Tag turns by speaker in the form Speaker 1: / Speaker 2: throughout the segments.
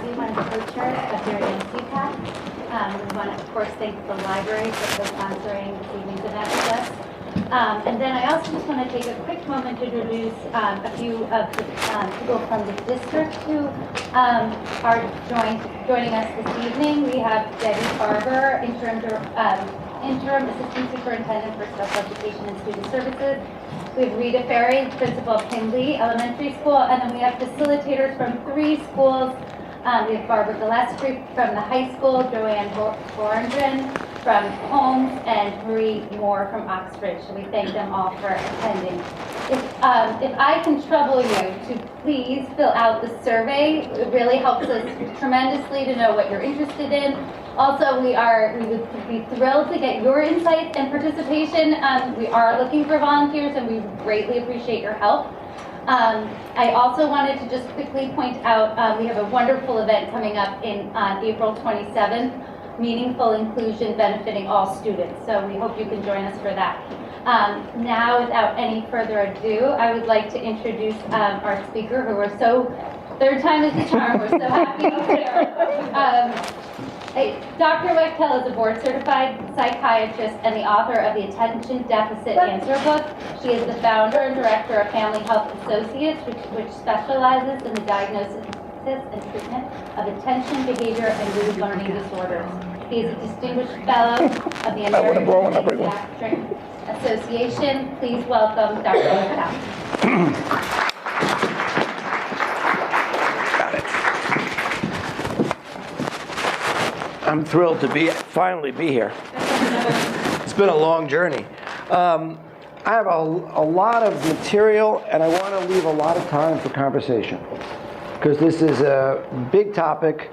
Speaker 1: Neurology, one of the co-chairs of Darien CPAC. We want to, of course, thank the library for sponsoring this evening's event with us. And then I also just want to take a quick moment to introduce a few of the people from the district who are joining us this evening. We have Debbie Barber, Interim Assistant Superintendent for Special Education and Student Services. We have Rita Ferry, Principal of Kinley Elementary School, and then we have facilitators from 3 schools. We have Barbara Gillespie from the high school, Joanne Borendren from Holmes, and Marie Moore from Oxford. So we thank them all for attending. If I can trouble you to please fill out the survey, it really helps us tremendously to know what you're interested in. Also, we would be thrilled to get your insights and participation. We are looking for volunteers, and we greatly appreciate your help. I also wanted to just quickly point out we have a wonderful event coming up on April 27th, Meaningful Inclusion Benefiting All Students. So we hope you can join us for that. Now, without any further ado, I would like to introduce our speaker, who we're so, third time is the charm, we're so happy to hear. Dr. Wachtel is a board-certified psychiatrist and the author of the Attention Deficit Answer Book. She is the founder and director of Familyhealth Associates, which specializes in the diagnosis and treatment of attention, behavior, and mood learning disorders. He is a distinguished fellow of the American Psychiatric Association. Please welcome Dr. Wachtel.
Speaker 2: I'm thrilled to finally be here. It's been a long journey. I have a lot of material, and I want to leave a lot of time for conversation, because this is a big topic,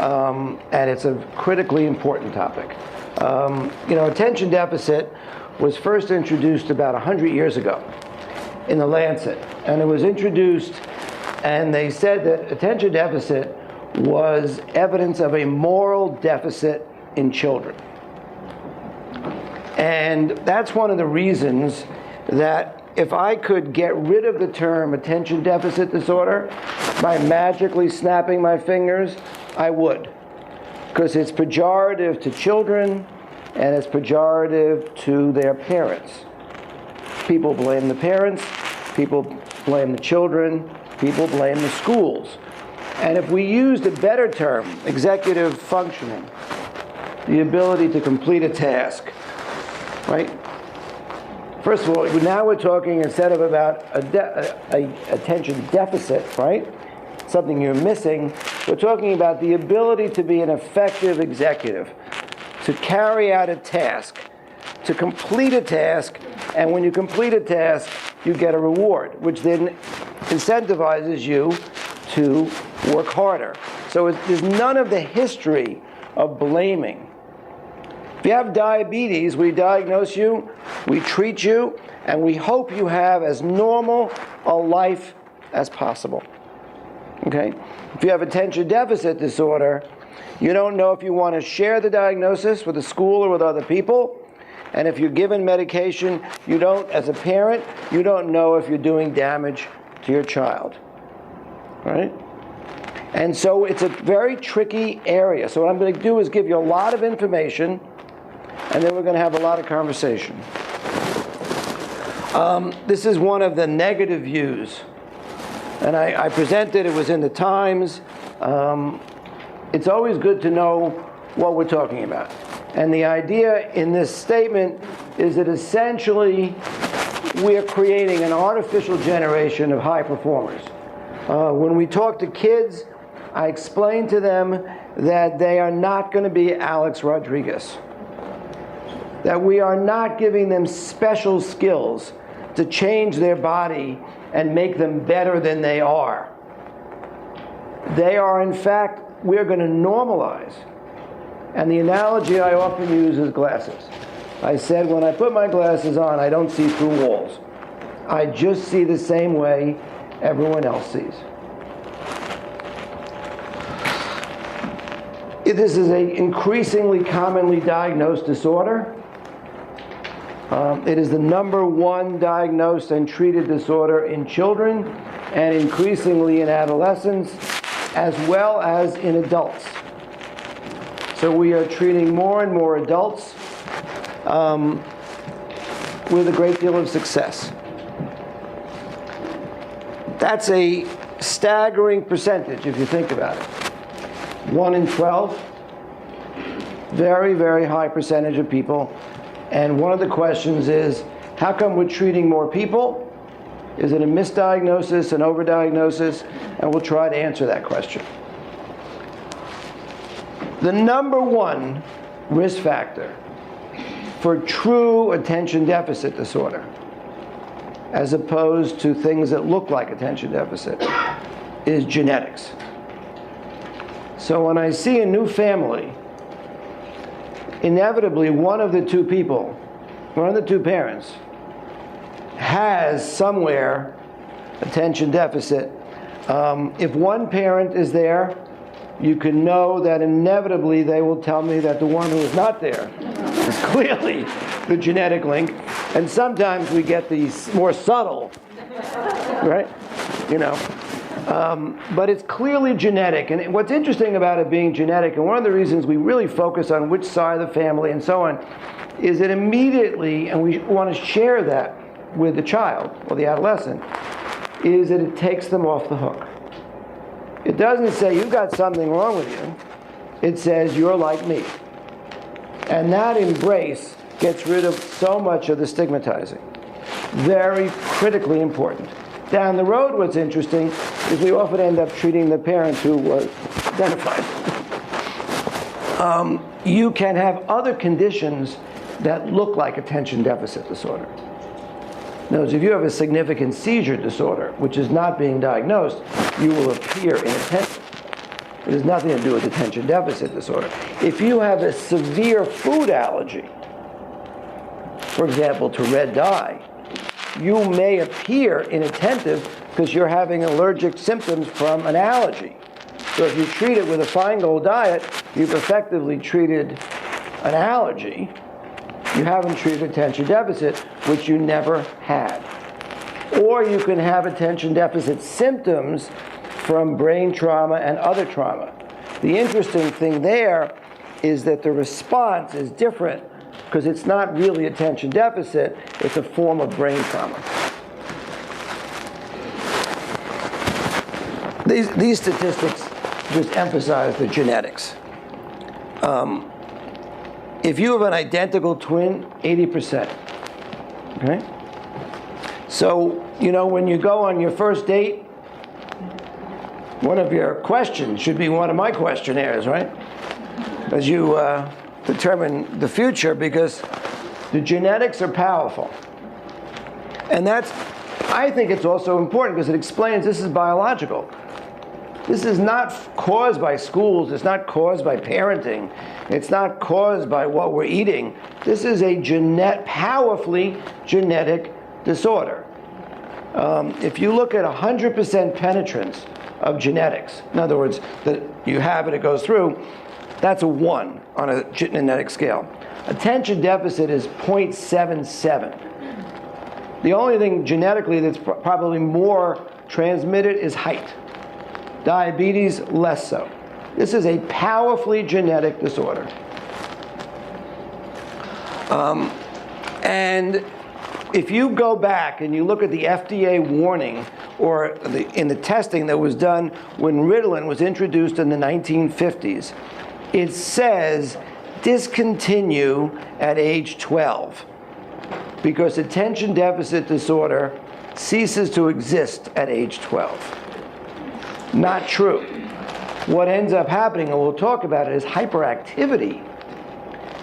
Speaker 2: and it's a critically important topic. Attention deficit was first introduced about 100 years ago in the Lancet, and it was introduced, and they said that attention deficit was evidence of a moral deficit in children. And that's one of the reasons that if I could get rid of the term attention deficit disorder by magically snapping my fingers, I would. Because it's pejorative to children and it's pejorative to their parents. People blame the parents, people blame the children, people blame the schools. And if we used a better term, executive functioning, the ability to complete a task, right? First of all, now we're talking, instead of about a attention deficit, right? Something you're missing, we're talking about the ability to be an effective executive, to carry out a task, to complete a task, and when you complete a task, you get a reward, which then incentivizes you to work harder. So there's none of the history of blaming. If you have diabetes, we diagnose you, we treat you, and we hope you have as normal a life as possible. Okay? If you have attention deficit disorder, you don't know if you want to share the diagnosis with the school or with other people. And if you're given medication, you don't, as a parent, you don't know if you're doing damage to your child. Right? And so it's a very tricky area. So what I'm going to do is give you a lot of information, and then we're going to have a lot of conversation. This is one of the negative views. And I presented, it was in the Times. It's always good to know what we're talking about. And the idea in this statement is that essentially we are creating an artificial generation of high performers. When we talk to kids, I explain to them that they are not going to be Alex Rodriguez. That we are not giving them special skills to change their body and make them better than they are. They are, in fact, we're going to normalize. And the analogy I often use is glasses. I said, when I put my glasses on, I don't see through walls. I just see the same way everyone else sees. This is an increasingly commonly diagnosed disorder. It is the #1 diagnosed and treated disorder in children and increasingly in adolescents. as well as in adults. So we are treating more and more adults with a great deal of success. That's a staggering percentage if you think about it. 1 in 12, very, very high percentage of people. And one of the questions is, how come we're treating more people? Is it a misdiagnosis, an overdiagnosis? And we'll try to answer that question. The number one risk factor for true attention deficit disorder, as opposed to things that look like attention deficit, is genetics. So when I see a new family, inevitably one of the two people, one of the two parents, has somewhere attention deficit. If one parent is there, you can know that inevitably they will tell me that the one who is not there is clearly the genetic link. And sometimes we get these more subtle, right? You know. But it's clearly genetic. And what's interesting about it being genetic, and one of the reasons we really focus on which side of the family and so on, is that immediately, and we want to share that with the child or the adolescent, is that it takes them off the hook. It doesn't say, you've got something wrong with you. It says, you're like me. And that embrace gets rid of so much of the stigmatizing. Very critically important. Down the road, what's interesting is we often end up treating the parent who was identified. You can have other conditions that look like attention deficit disorder. In other words, if you have a significant seizure disorder, which is not being diagnosed, you will appear inattentive. It has nothing to do with attention deficit disorder. If you have a severe food allergy, for example, to red dye, you may appear inattentive because you're having allergic symptoms from an allergy. So if you treat it with a Feingold diet, you've effectively treated an allergy. You haven't treated attention deficit, which you never had. Or you can have attention deficit symptoms from brain trauma and other trauma. The interesting thing there is that the response is different because it's not really attention deficit, it's a form of brain trauma. These statistics just emphasize the genetics. If you have an identical twin, 80%. Okay? So, you know, when you go on your first date, one of your questions should be one of my questionnaires, right? As you determine the future, because the genetics are powerful. And that's, I think it's also important because it explains this is biological. This is not caused by schools, it's not caused by parenting, it's not caused by what we're eating. This is a powerfully genetic disorder. If you look at 100% penetrance of genetics, in other words, that you have it, it goes through, that's a 1 on a genetic scale. Attention deficit is 0.77. The only thing genetically that's probably more transmitted is height. Diabetes, less so. This is a powerfully genetic disorder. And if you go back and you look at the FDA warning or in the testing that was done when Ritalin was introduced in the 1950s, it says discontinue at age 12 because attention deficit disorder ceases to exist at age 12. Not true. What ends up happening, and we'll talk about it, is hyperactivity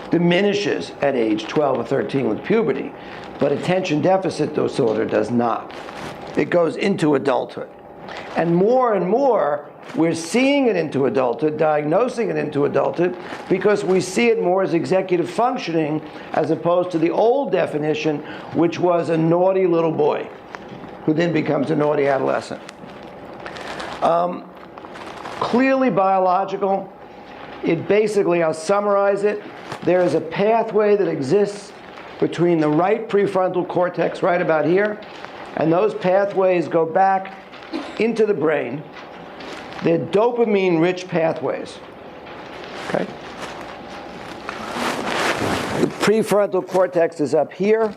Speaker 2: diminishes at age 12 or 13 with puberty, but attention deficit disorder does not. It goes into adulthood. And more, we're seeing it into adulthood, diagnosing it into adulthood, because we see it more as executive functioning as opposed to the old definition, which was a naughty little boy who then becomes a naughty adolescent. Clearly biological. It basically, I'll summarize it, there is a pathway that exists between the right prefrontal cortex, right about here, and those pathways go back into the brain, They're dopamine-rich pathways. Okay? The prefrontal cortex is up here,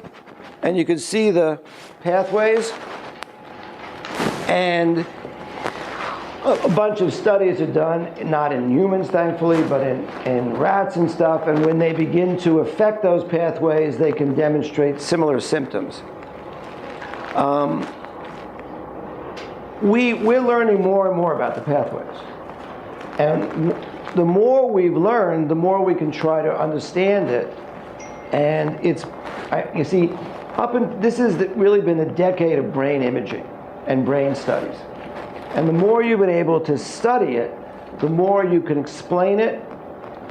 Speaker 2: and you can see the pathways. And a bunch of studies are done, not in humans, thankfully, but in rats and stuff. And when they begin to affect those pathways, they can demonstrate similar symptoms. We're learning more and more about the pathways. And the more we've learned, the more we can try to understand it. And you see, this has really been a decade of brain imaging and brain studies. And the more you've been able to study it, the more you can explain it,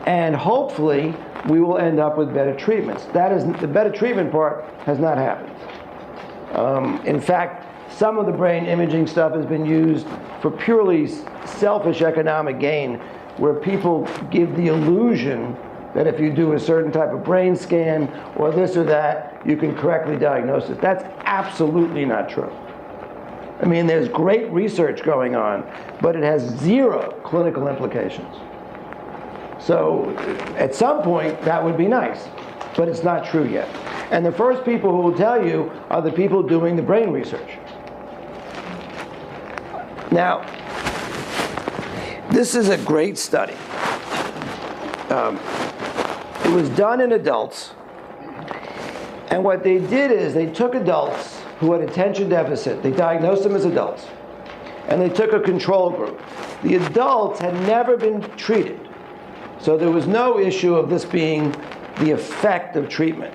Speaker 2: and hopefully we will end up with better treatments. The better treatment part has not happened. In fact, some of the brain imaging stuff has been used for purely selfish economic gain, where people give the illusion that if you do a certain type of brain scan or this or that, you can correctly diagnose it. That's absolutely not true. I mean, there's great research going on, but it has zero clinical implications. So at some point, that would be nice, but it's not true yet. And the first people who will tell you are the people doing the brain research. Now, this is a great study. It was done in adults, and what they did is they took adults who had attention deficit, they diagnosed them as adults, and they took a control group. The adults had never been treated, so there was no issue of this being the effect of treatment.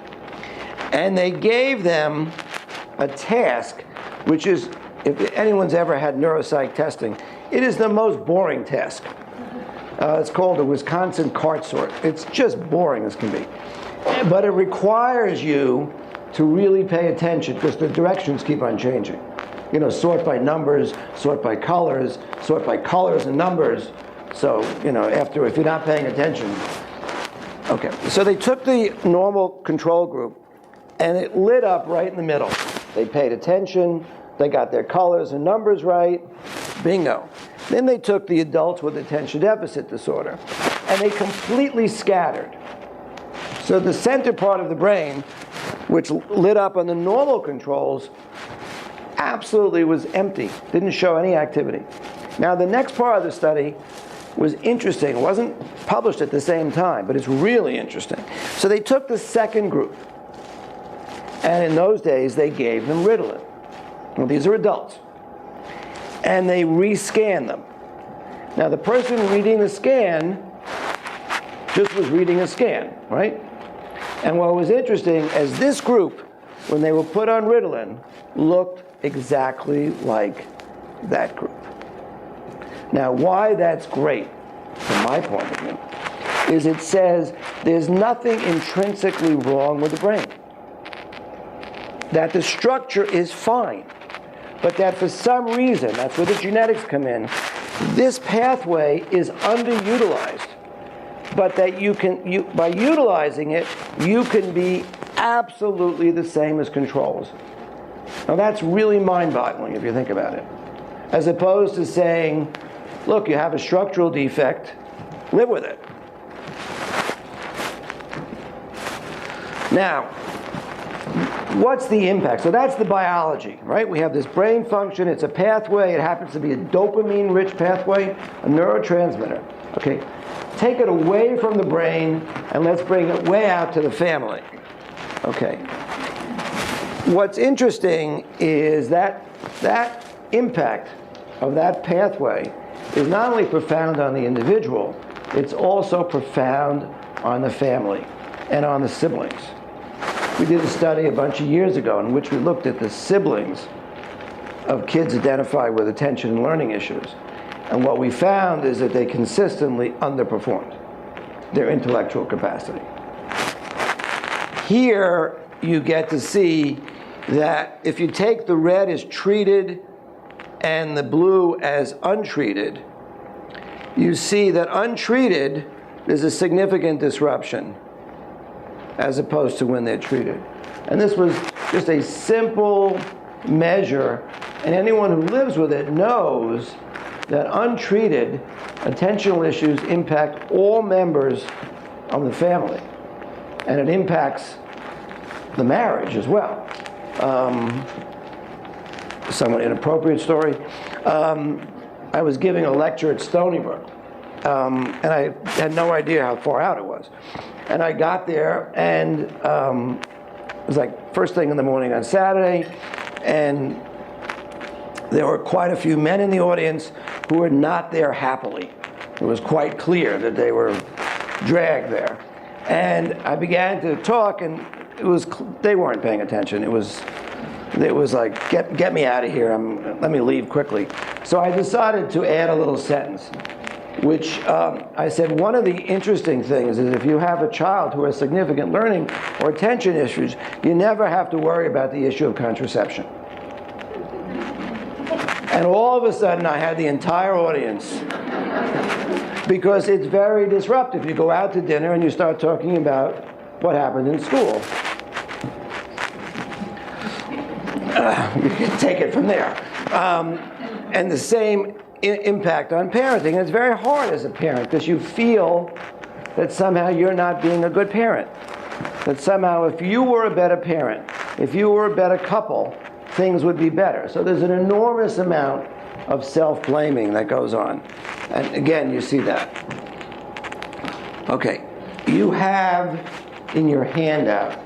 Speaker 2: And they gave them a task, which is, if anyone's ever had neuropsych testing, it is the most boring task. It's called a Wisconsin cart sort. It's just boring as can be. But it requires you to really pay attention because the directions keep on changing. You know, sort by numbers, sort by colors and numbers. So, you know, if you're not paying attention. Okay, so they took the normal control group and it lit up right in the middle. They paid attention, they got their colors and numbers right, bingo. Then they took the adults with attention deficit disorder and they completely scattered. So the center part of the brain, which lit up on the normal controls, absolutely was empty, didn't show any activity. Now the next part of the study was interesting. It wasn't published at the same time, but it's really interesting. So they took the second group, and in those days they gave them Ritalin. Well, these are adults. And they rescanned them. Now the person reading the scan just was reading a scan, right? And what was interesting is this group, when they were put on Ritalin, looked exactly like that group. Now why that's great, from my point of view, is it says there's nothing intrinsically wrong with the brain. That the structure is fine. But that for some reason, that's where the genetics come in, this pathway is underutilized. But that by utilizing it, you can be absolutely the same as controls. Now that's really mind-boggling if you think about it. As opposed to saying, look, you have a structural defect, live with it. Now, what's the impact? So that's the biology, right? We have this brain function, it's a pathway, it happens to be a dopamine-rich pathway, a neurotransmitter. Okay, take it away from the brain and let's bring it way out to the family. Okay. What's interesting is that impact of that pathway is not only profound on the individual, it's also profound on the family and on the siblings. We did a study a bunch of years ago in which we looked at the siblings of kids identified with attention and learning issues. And what we found is that they consistently underperformed their intellectual capacity. Here you get to see that if you take the red as treated and the blue as untreated, you see that untreated, there's a significant disruption as opposed to when they're treated. And this was just a simple measure, and anyone who lives with it knows that untreated attentional issues impact all members of the family, and it impacts the marriage as well. Somewhat inappropriate story. I was giving a lecture at Stony Brook, and I had no idea how far out it was. And I got there, and it was like first thing in the morning on Saturday, and there were quite a few men in the audience who were not there happily. It was quite clear that they were dragged there. And I began to talk, and they weren't paying attention. It was like, get me out of here, let me leave quickly. So I decided to add a little sentence, which I said, one of the interesting things is if you have a child who has significant learning or attention issues, you never have to worry about the issue of contraception. And all of a sudden, I had the entire audience, because it's very disruptive. You go out to dinner and you start talking about what happened in school. You can take it from there. And the same impact on parenting. And it's very hard as a parent, because you feel that somehow you're not being a good parent. That somehow if you were a better parent, if you were a better couple, things would be better. So there's an enormous amount of self-blaming that goes on. And again, you see that. Okay, you have in your handout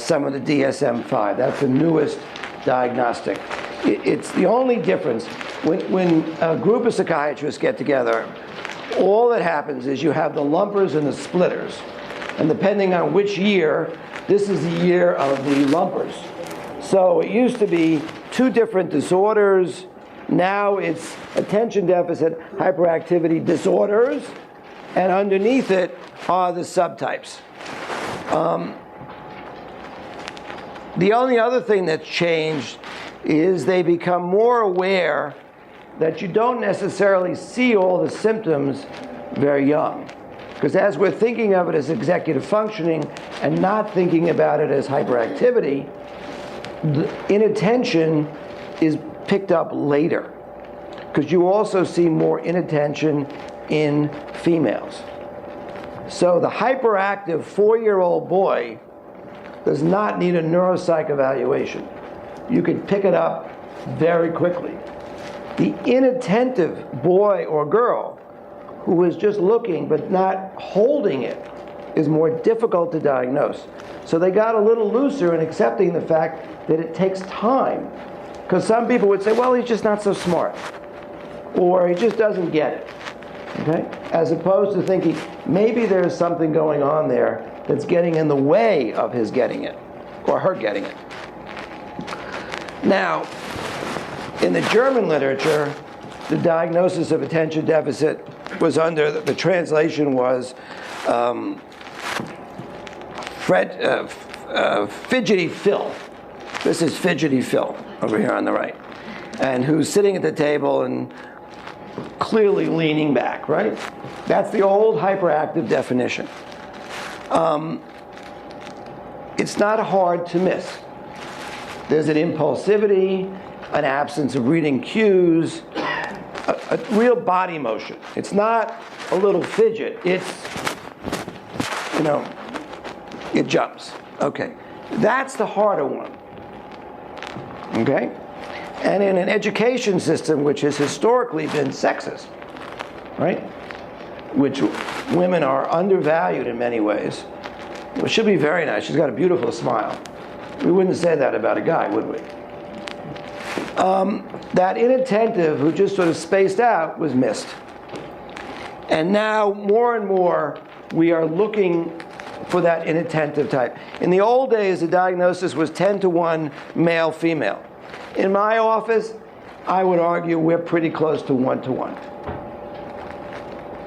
Speaker 2: some of the DSM-5. That's the newest diagnostic. It's the only difference. When a group of psychiatrists get together, all that happens is you have the lumpers and the splitters. And depending on which year, this is the year of the lumpers. So it used to be 2 different disorders. Now it's attention deficit hyperactivity disorders, and underneath it are the subtypes. The only other thing that's changed is they become more aware that you don't necessarily see all the symptoms very young. Because as we're thinking of it as executive functioning and not thinking about it as hyperactivity, the inattention is picked up later. Because you also see more inattention in females. So the hyperactive 4-year-old boy does not need a neuropsych evaluation. You can pick it up very quickly. The inattentive boy or girl who is just looking but not holding it is more difficult to diagnose. So they got a little looser in accepting the fact that it takes time. Because some people would say, well, he's just not so smart. Or he just doesn't get it. Okay? As opposed to thinking, maybe there's something going on there that's getting in the way of his getting it, or her getting it. Now, in the German literature, the diagnosis of attention deficit was under, the translation was fidgety Phil. This is fidgety Phil over here on the right. And who's sitting at the table and clearly leaning back, right? That's the old hyperactive definition. It's not hard to miss. There's an impulsivity, an absence of reading cues, a real body motion. It's not a little fidget. It's, it jumps. Okay. That's the harder one. Okay? And in an education system which has historically been sexist, right? Which women are undervalued in many ways. Well, she'll be very nice. She's got a beautiful smile. We wouldn't say that about a guy, would we? That inattentive who just sort of spaced out was missed. And now, more and more, we are looking for that inattentive type. In the old days, the diagnosis was 10-to-1 male-female. In my office, I would argue we're pretty close to 1-to-1.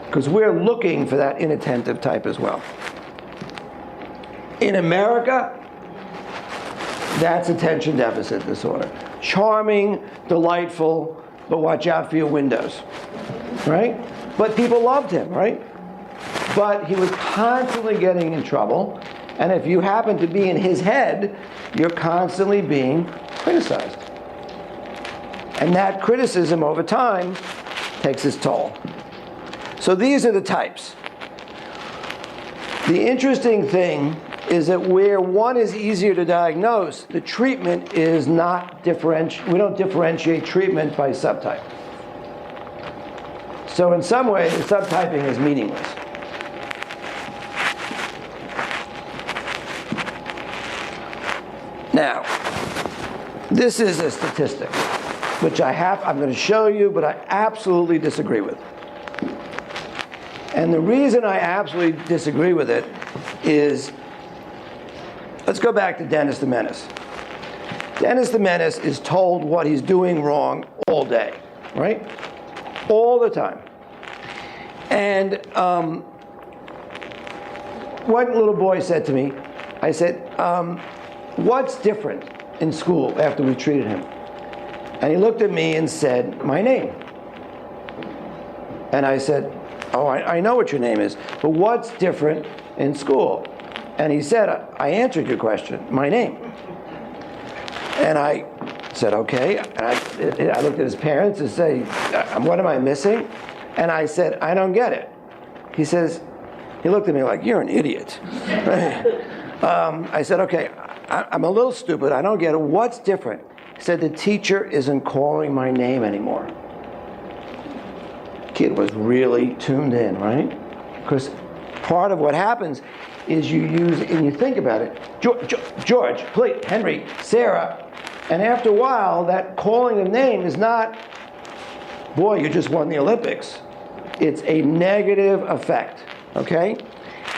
Speaker 2: Because we're looking for that inattentive type as well. In America, that's attention deficit disorder. Charming, delightful, but watch out for your windows, right? But people loved him, right? But he was constantly getting in trouble, and if you happen to be in his head, you're constantly being criticized. And that criticism over time takes its toll. So these are the types. The interesting thing is that where one is easier to diagnose, the treatment is not we don't differentiate treatment by subtype. So in some ways, the subtyping is meaningless. Now, this is a statistic, which I'm going to show you, but I absolutely disagree with. And the reason I absolutely disagree with it is, let's go back to Dennis the Menace. Dennis the Menace is told what he's doing wrong all day, right? All the time. And one little boy said to me, I said, what's different in school after we treated him? And he looked at me and said, my name. And I said, oh, I know what your name is, but what's different in school? And he said, I answered your question, my name. And I said, okay. And I looked at his parents and said, what am I missing? And I said, I don't get it. He looked at me like, you're an idiot. I said, okay, I'm a little stupid, I don't get it. What's different? He said, the teacher isn't calling my name anymore. Kid was really tuned in, right? Because part of what happens is you use, and you think about it, George, please, Henry, Sarah, and after a while, that calling of name is not, boy, you just won the Olympics. It's a negative effect, okay?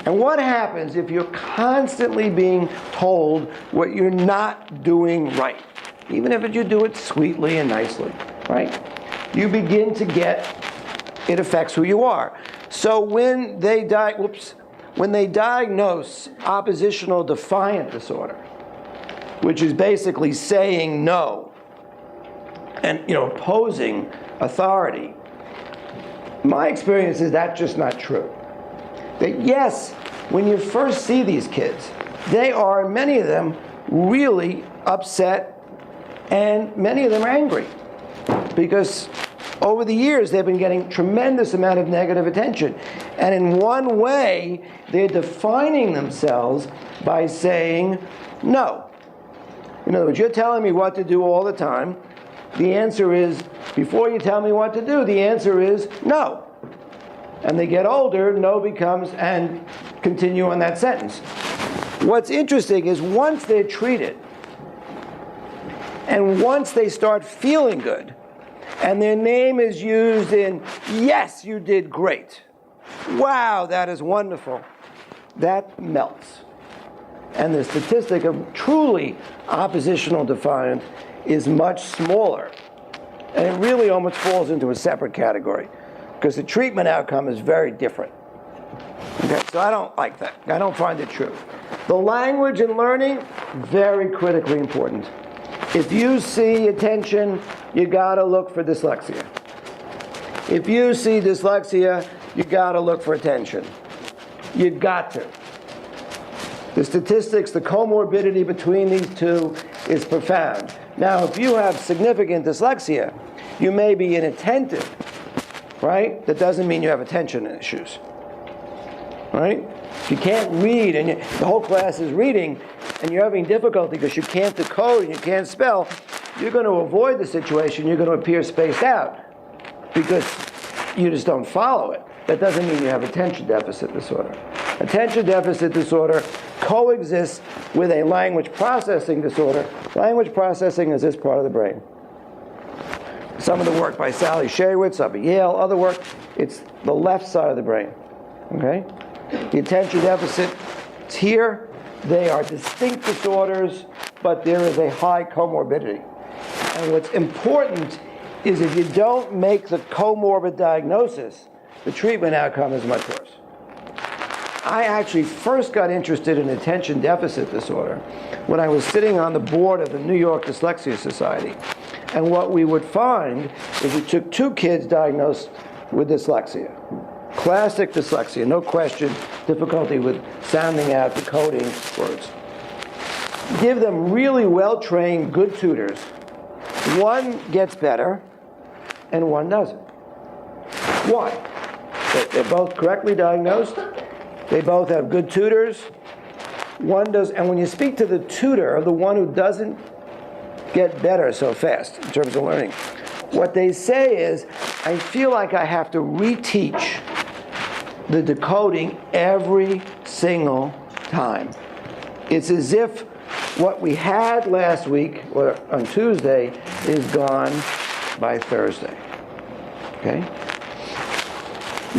Speaker 2: And what happens if you're constantly being told what you're not doing right? Even if you do it sweetly and nicely, right? You begin to get, it affects who you are. So when they diagnose oppositional defiant disorder, which is basically saying no and opposing authority, my experience is that's just not true. That yes, when you first see these kids, many of them really upset, and many of them are angry because over the years they've been getting tremendous amount of negative attention. And in one way, they're defining themselves by saying no. In other words, you're telling me what to do all the time. The answer is, before you tell me what to do, the answer is no. And they get older, no becomes, and continue on that sentence. What's interesting is once they're treated, and once they start feeling good, and their name is used in, yes, you did great. Wow, that is wonderful. That melts. And the statistic of truly oppositional defiant is much smaller. And it really almost falls into a separate category because the treatment outcome is very different. Okay, so I don't like that. I don't find it true. The language and learning, very critically important. If you see attention, you gotta look for dyslexia. If you see dyslexia, you gotta look for attention. You got to. The statistics, the comorbidity between these two is profound. Now, if you have significant dyslexia, you may be inattentive, right? That doesn't mean you have attention issues, right? If you can't read and the whole class is reading and you're having difficulty because you can't decode and you can't spell, you're going to avoid the situation. You're going to appear spaced out because you just don't follow it. That doesn't mean you have attention deficit disorder. Attention deficit disorder coexists with a language processing disorder. Language processing is this part of the brain. Some of the work by Sally Shaywitz up at Yale, other work, it's the left side of the brain, okay? The attention deficit, it's here. They are distinct disorders, but there is a high comorbidity. And what's important is if you don't make the comorbid diagnosis, the treatment outcome is much worse. I actually first got interested in attention deficit disorder when I was sitting on the board of the New York Dyslexia Society. And what we would find is we took 2 kids diagnosed with dyslexia. Classic dyslexia, no question, difficulty with sounding out, decoding words. Give them really well-trained, good tutors. One gets better, and one doesn't. Why? They're both correctly diagnosed. They both have good tutors. One does, and when you speak to the tutor, the one who doesn't get better so fast in terms of learning, what they say is, I feel like I have to reteach the decoding every single time. It's as if what we had last week, or on Tuesday, is gone by Thursday, okay?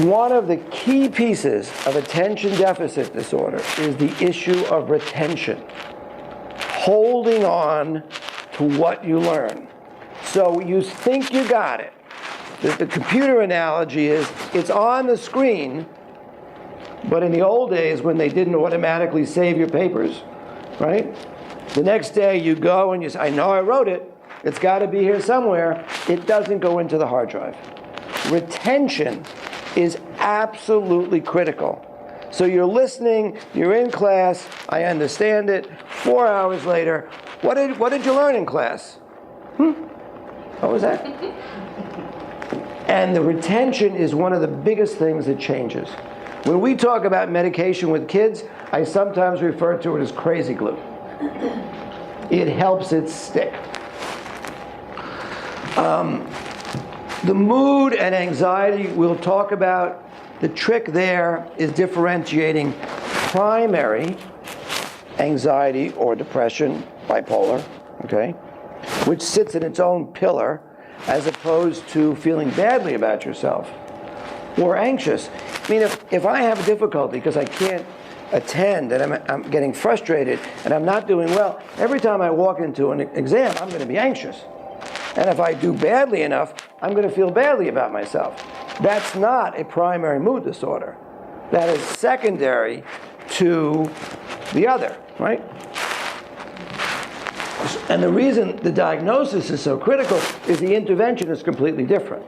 Speaker 2: One of the key pieces of attention deficit disorder is the issue of retention, holding on to what you learn. So you think you got it. The computer analogy is, it's on the screen, but in the old days when they didn't automatically save your papers, right? The next day you go and you say, I know I wrote it, it's got to be here somewhere. It doesn't go into the hard drive. Retention is absolutely critical. So you're listening, you're in class, I understand it. 4 hours later, what did you learn in class? What was that? And the retention is one of the biggest things that changes. When we talk about medication with kids, I sometimes refer to it as crazy glue. It helps it stick. The mood and anxiety we'll talk about. The trick there is differentiating primary anxiety or depression, bipolar, okay, which sits in its own pillar, as opposed to feeling badly about yourself or anxious. I mean, if I have a difficulty because I can't attend and I'm getting frustrated and I'm not doing well, every time I walk into an exam, I'm going to be anxious. And if I do badly enough, I'm going to feel badly about myself. That's not a primary mood disorder. That is secondary to the other, right? And the reason the diagnosis is so critical is the intervention is completely different.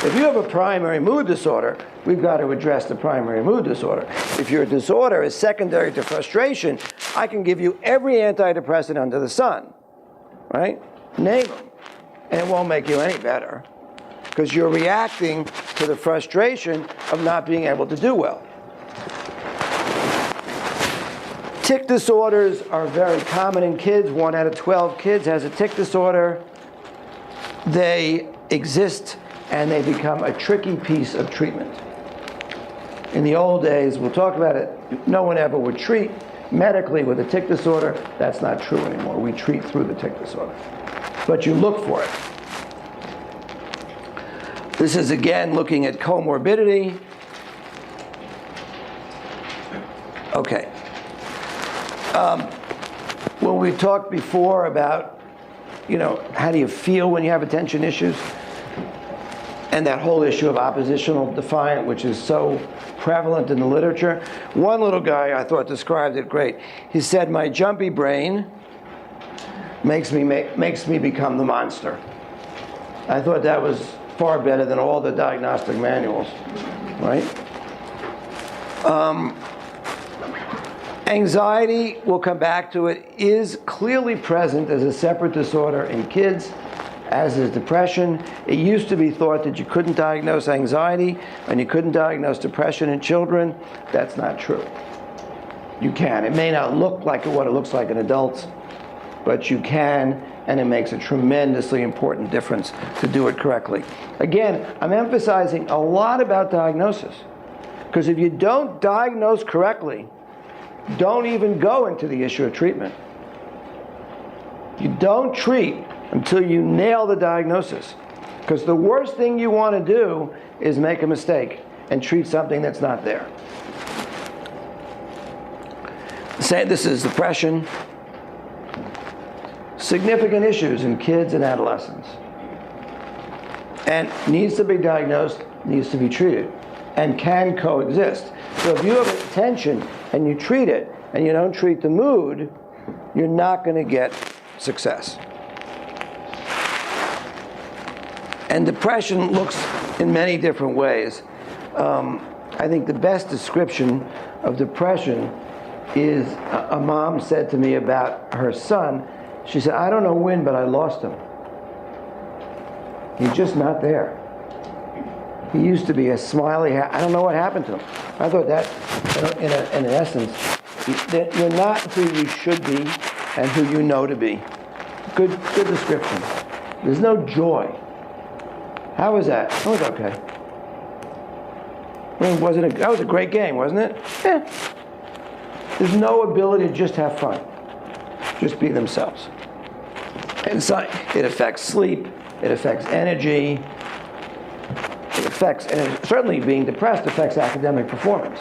Speaker 2: If you have a primary mood disorder, we've got to address the primary mood disorder. If your disorder is secondary to frustration, I can give you every antidepressant under the sun, right? Name them. And it won't make you any better because you're reacting to the frustration of not being able to do well. Tic disorders are very common in kids. 1 out of 12 kids has a tic disorder. They exist and they become a tricky piece of treatment. In the old days, we'll talk about it, no one ever would treat medically with a tic disorder. That's not true anymore. We treat through the tic disorder. But you look for it. This is again looking at comorbidity. Okay. When we talked before about, how do you feel when you have attention issues? And that whole issue of oppositional defiant, which is so prevalent in the literature. One little guy I thought described it great. He said, my jumpy brain makes me become the monster. I thought that was far better than all the diagnostic manuals, right? Anxiety, we'll come back to it, is clearly present as a separate disorder in kids, as is depression. It used to be thought that you couldn't diagnose anxiety and you couldn't diagnose depression in children. That's not true. You can. It may not look like what it looks like in adults, but you can, and it makes a tremendously important difference to do it correctly. Again, I'm emphasizing a lot about diagnosis, because if you don't diagnose correctly, don't even go into the issue of treatment. You don't treat until you nail the diagnosis, because the worst thing you want to do is make a mistake and treat something that's not there. Say this is depression. Significant issues in kids and adolescents. And needs to be diagnosed, needs to be treated, and can coexist. So if you have attention and you treat it, and you don't treat the mood, you're not going to get success. And depression looks in many different ways. I think the best description of depression is a mom said to me about her son. She said, I don't know when, but I lost him. He's just not there. He used to be a smiley, I don't know what happened to him. I thought that, in essence, that you're not who you should be and who you know to be. Good description. There's no joy. How was that? That was okay. I mean, that was a great game, wasn't it? Yeah. There's no ability to just have fun. Just be themselves. And so it affects sleep, it affects energy, it affects, and certainly being depressed affects academic performance.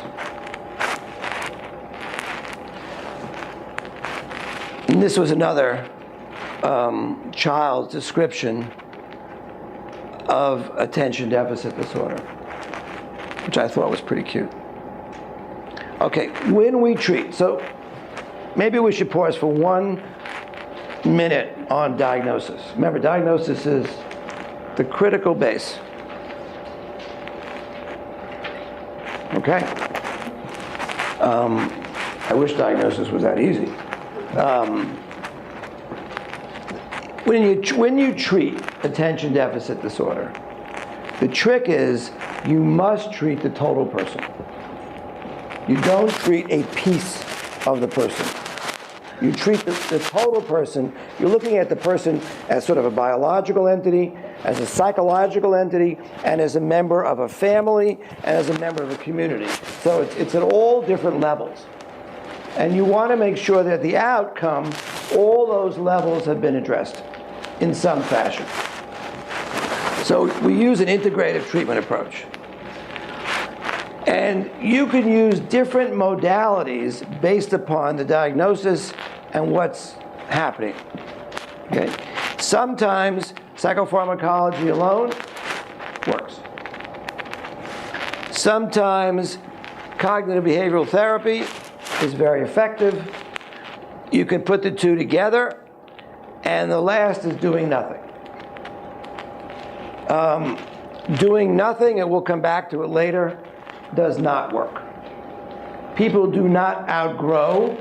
Speaker 2: And this was another child's description of attention deficit disorder, which I thought was pretty cute. Okay, when we treat, so maybe we should pause for 1 minute on diagnosis. Remember, diagnosis is the critical base. Okay? I wish diagnosis was that easy. When you treat attention deficit disorder, the trick is you must treat the total person. You don't treat a piece of the person. You treat the total person. You're looking at the person as sort of a biological entity, as a psychological entity, and as a member of a family, and as a member of a community. So it's at all different levels. And you want to make sure that the outcome, all those levels have been addressed in some fashion. So we use an integrative treatment approach. And you can use different modalities based upon the diagnosis and what's happening. Okay? Sometimes psychopharmacology alone works. Sometimes cognitive behavioral therapy is very effective. You can put the two together, and the last is doing nothing. Doing nothing, and we'll come back to it later, does not work. People do not outgrow.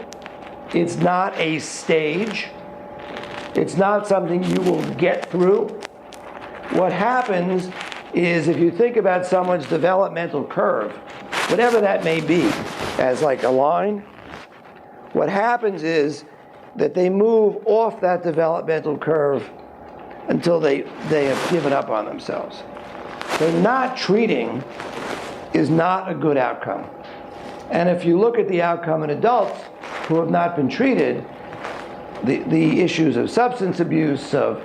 Speaker 2: It's not a stage. It's not something you will get through. What happens is, if you think about someone's developmental curve, whatever that may be, as like a line, what happens is that they move off that developmental curve until they have given up on themselves. So not treating is not a good outcome. And if you look at the outcome in adults who have not been treated, the issues of substance abuse, of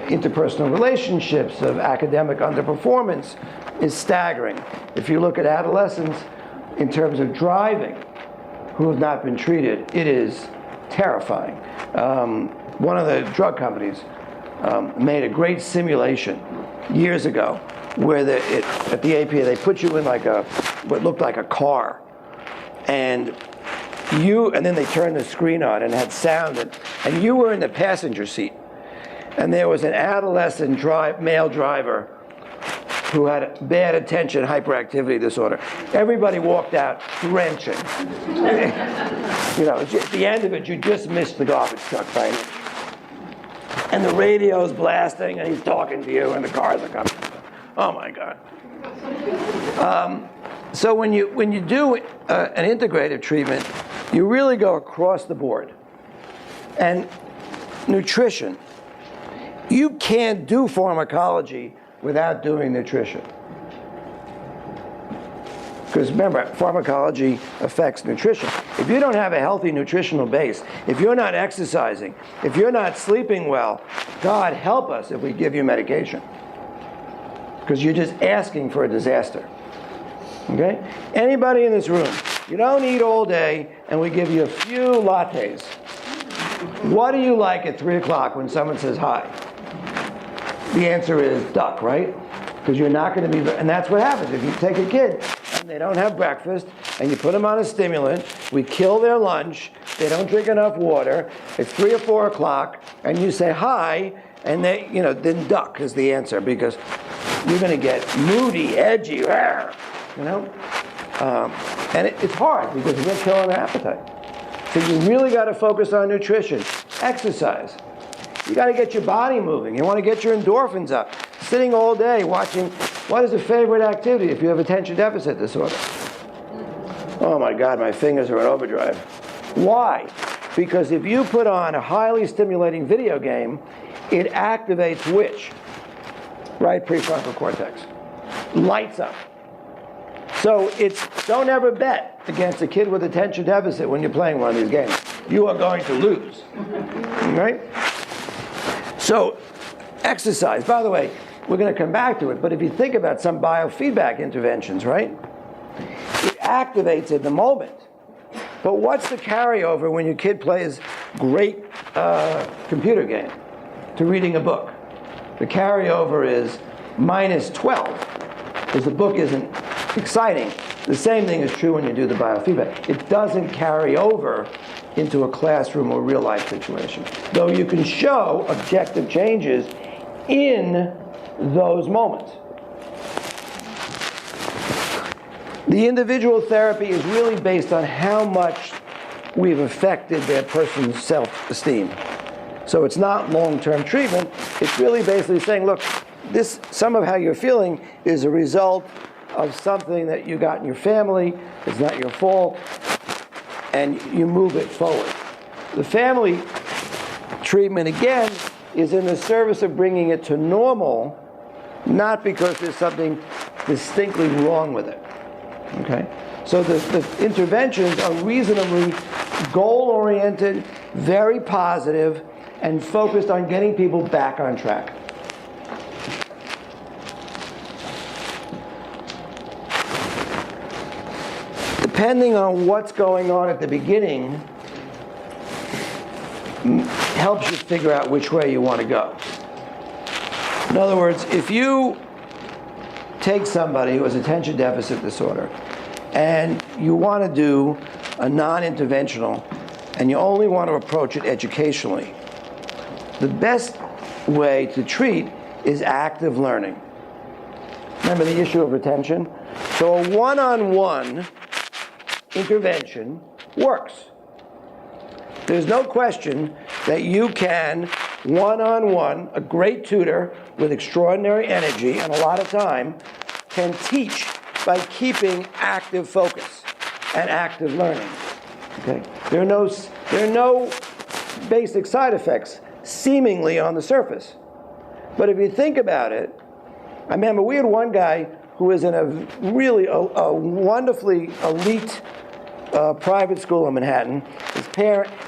Speaker 2: interpersonal relationships, of academic underperformance is staggering. If you look at adolescents in terms of driving who have not been treated, it is terrifying. One of the drug companies made a great simulation years ago where at the APA they put you in like what looked like a car, and then they turned the screen on and had sound, and you were in the passenger seat, and there was an adolescent male driver who had bad attention hyperactivity disorder. Everybody walked out drenching. You know, at the end of it, you just missed the garbage truck by an inch. And the radio's blasting, and he's talking to you, and the cars are coming. Oh my God. So when you do an integrative treatment, you really go across the board. And nutrition, you can't do pharmacology without doing nutrition. Because remember, pharmacology affects nutrition. If you don't have a healthy nutritional base, if you're not exercising, if you're not sleeping well, God help us if we give you medication. Because you're just asking for a disaster. Okay? Anybody in this room, you don't eat all day, and we give you a few lattes. What do you like at 3 o'clock when someone says hi? The answer is duck, right? Because you're not going to be, and that's what happens. If you take a kid and they don't have breakfast, and you put them on a stimulant, we kill their lunch, they don't drink enough water, it's 3 or 4 o'clock, and you say hi, and they, then duck is the answer, because you're going to get moody, edgy, you know? And it's hard, because you're going to kill their appetite. So you really got to focus on nutrition. Exercise. You got to get your body moving. You want to get your endorphins up. Sitting all day watching What is a favorite activity if you have attention deficit disorder? Oh my God, my fingers are in overdrive. Why? Because if you put on a highly stimulating video game, it activates which? Right prefrontal cortex. Lights up. So don't ever bet against a kid with attention deficit when you're playing one of these games. You are going to lose, right? So exercise, by the way, we're going to come back to it, but if you think about some biofeedback interventions, right? It activates in the moment. But what's the carryover when your kid plays great computer game to reading a book? The carryover is -12, because the book isn't exciting. The same thing is true when you do the biofeedback. It doesn't carry over into a classroom or real life situation, though you can show objective changes in those moments. The individual therapy is really based on how much we've affected their person's self-esteem. So it's not long-term treatment. It's really basically saying, look, some of how you're feeling is a result of something that you got in your family. It's not your fault, and you move it forward. The family treatment, again, is in the service of bringing it to normal, not because there's something distinctly wrong with it. Okay? So the interventions are reasonably goal-oriented, very positive, and focused on getting people back on track. Depending on what's going on at the beginning, helps you figure out which way you want to go. In other words, if you take somebody who has attention deficit disorder and you want to do a non-interventional and you only want to approach it educationally, the best way to treat is active learning. Remember the issue of retention? So a one-on-one intervention works. There's no question that you can, one-on-one, a great tutor with extraordinary energy and a lot of time, can teach by keeping active focus and active learning. Okay? There are no basic side effects seemingly on the surface. But if you think about it, I remember we had one guy who was in a really a wonderfully elite private school in Manhattan.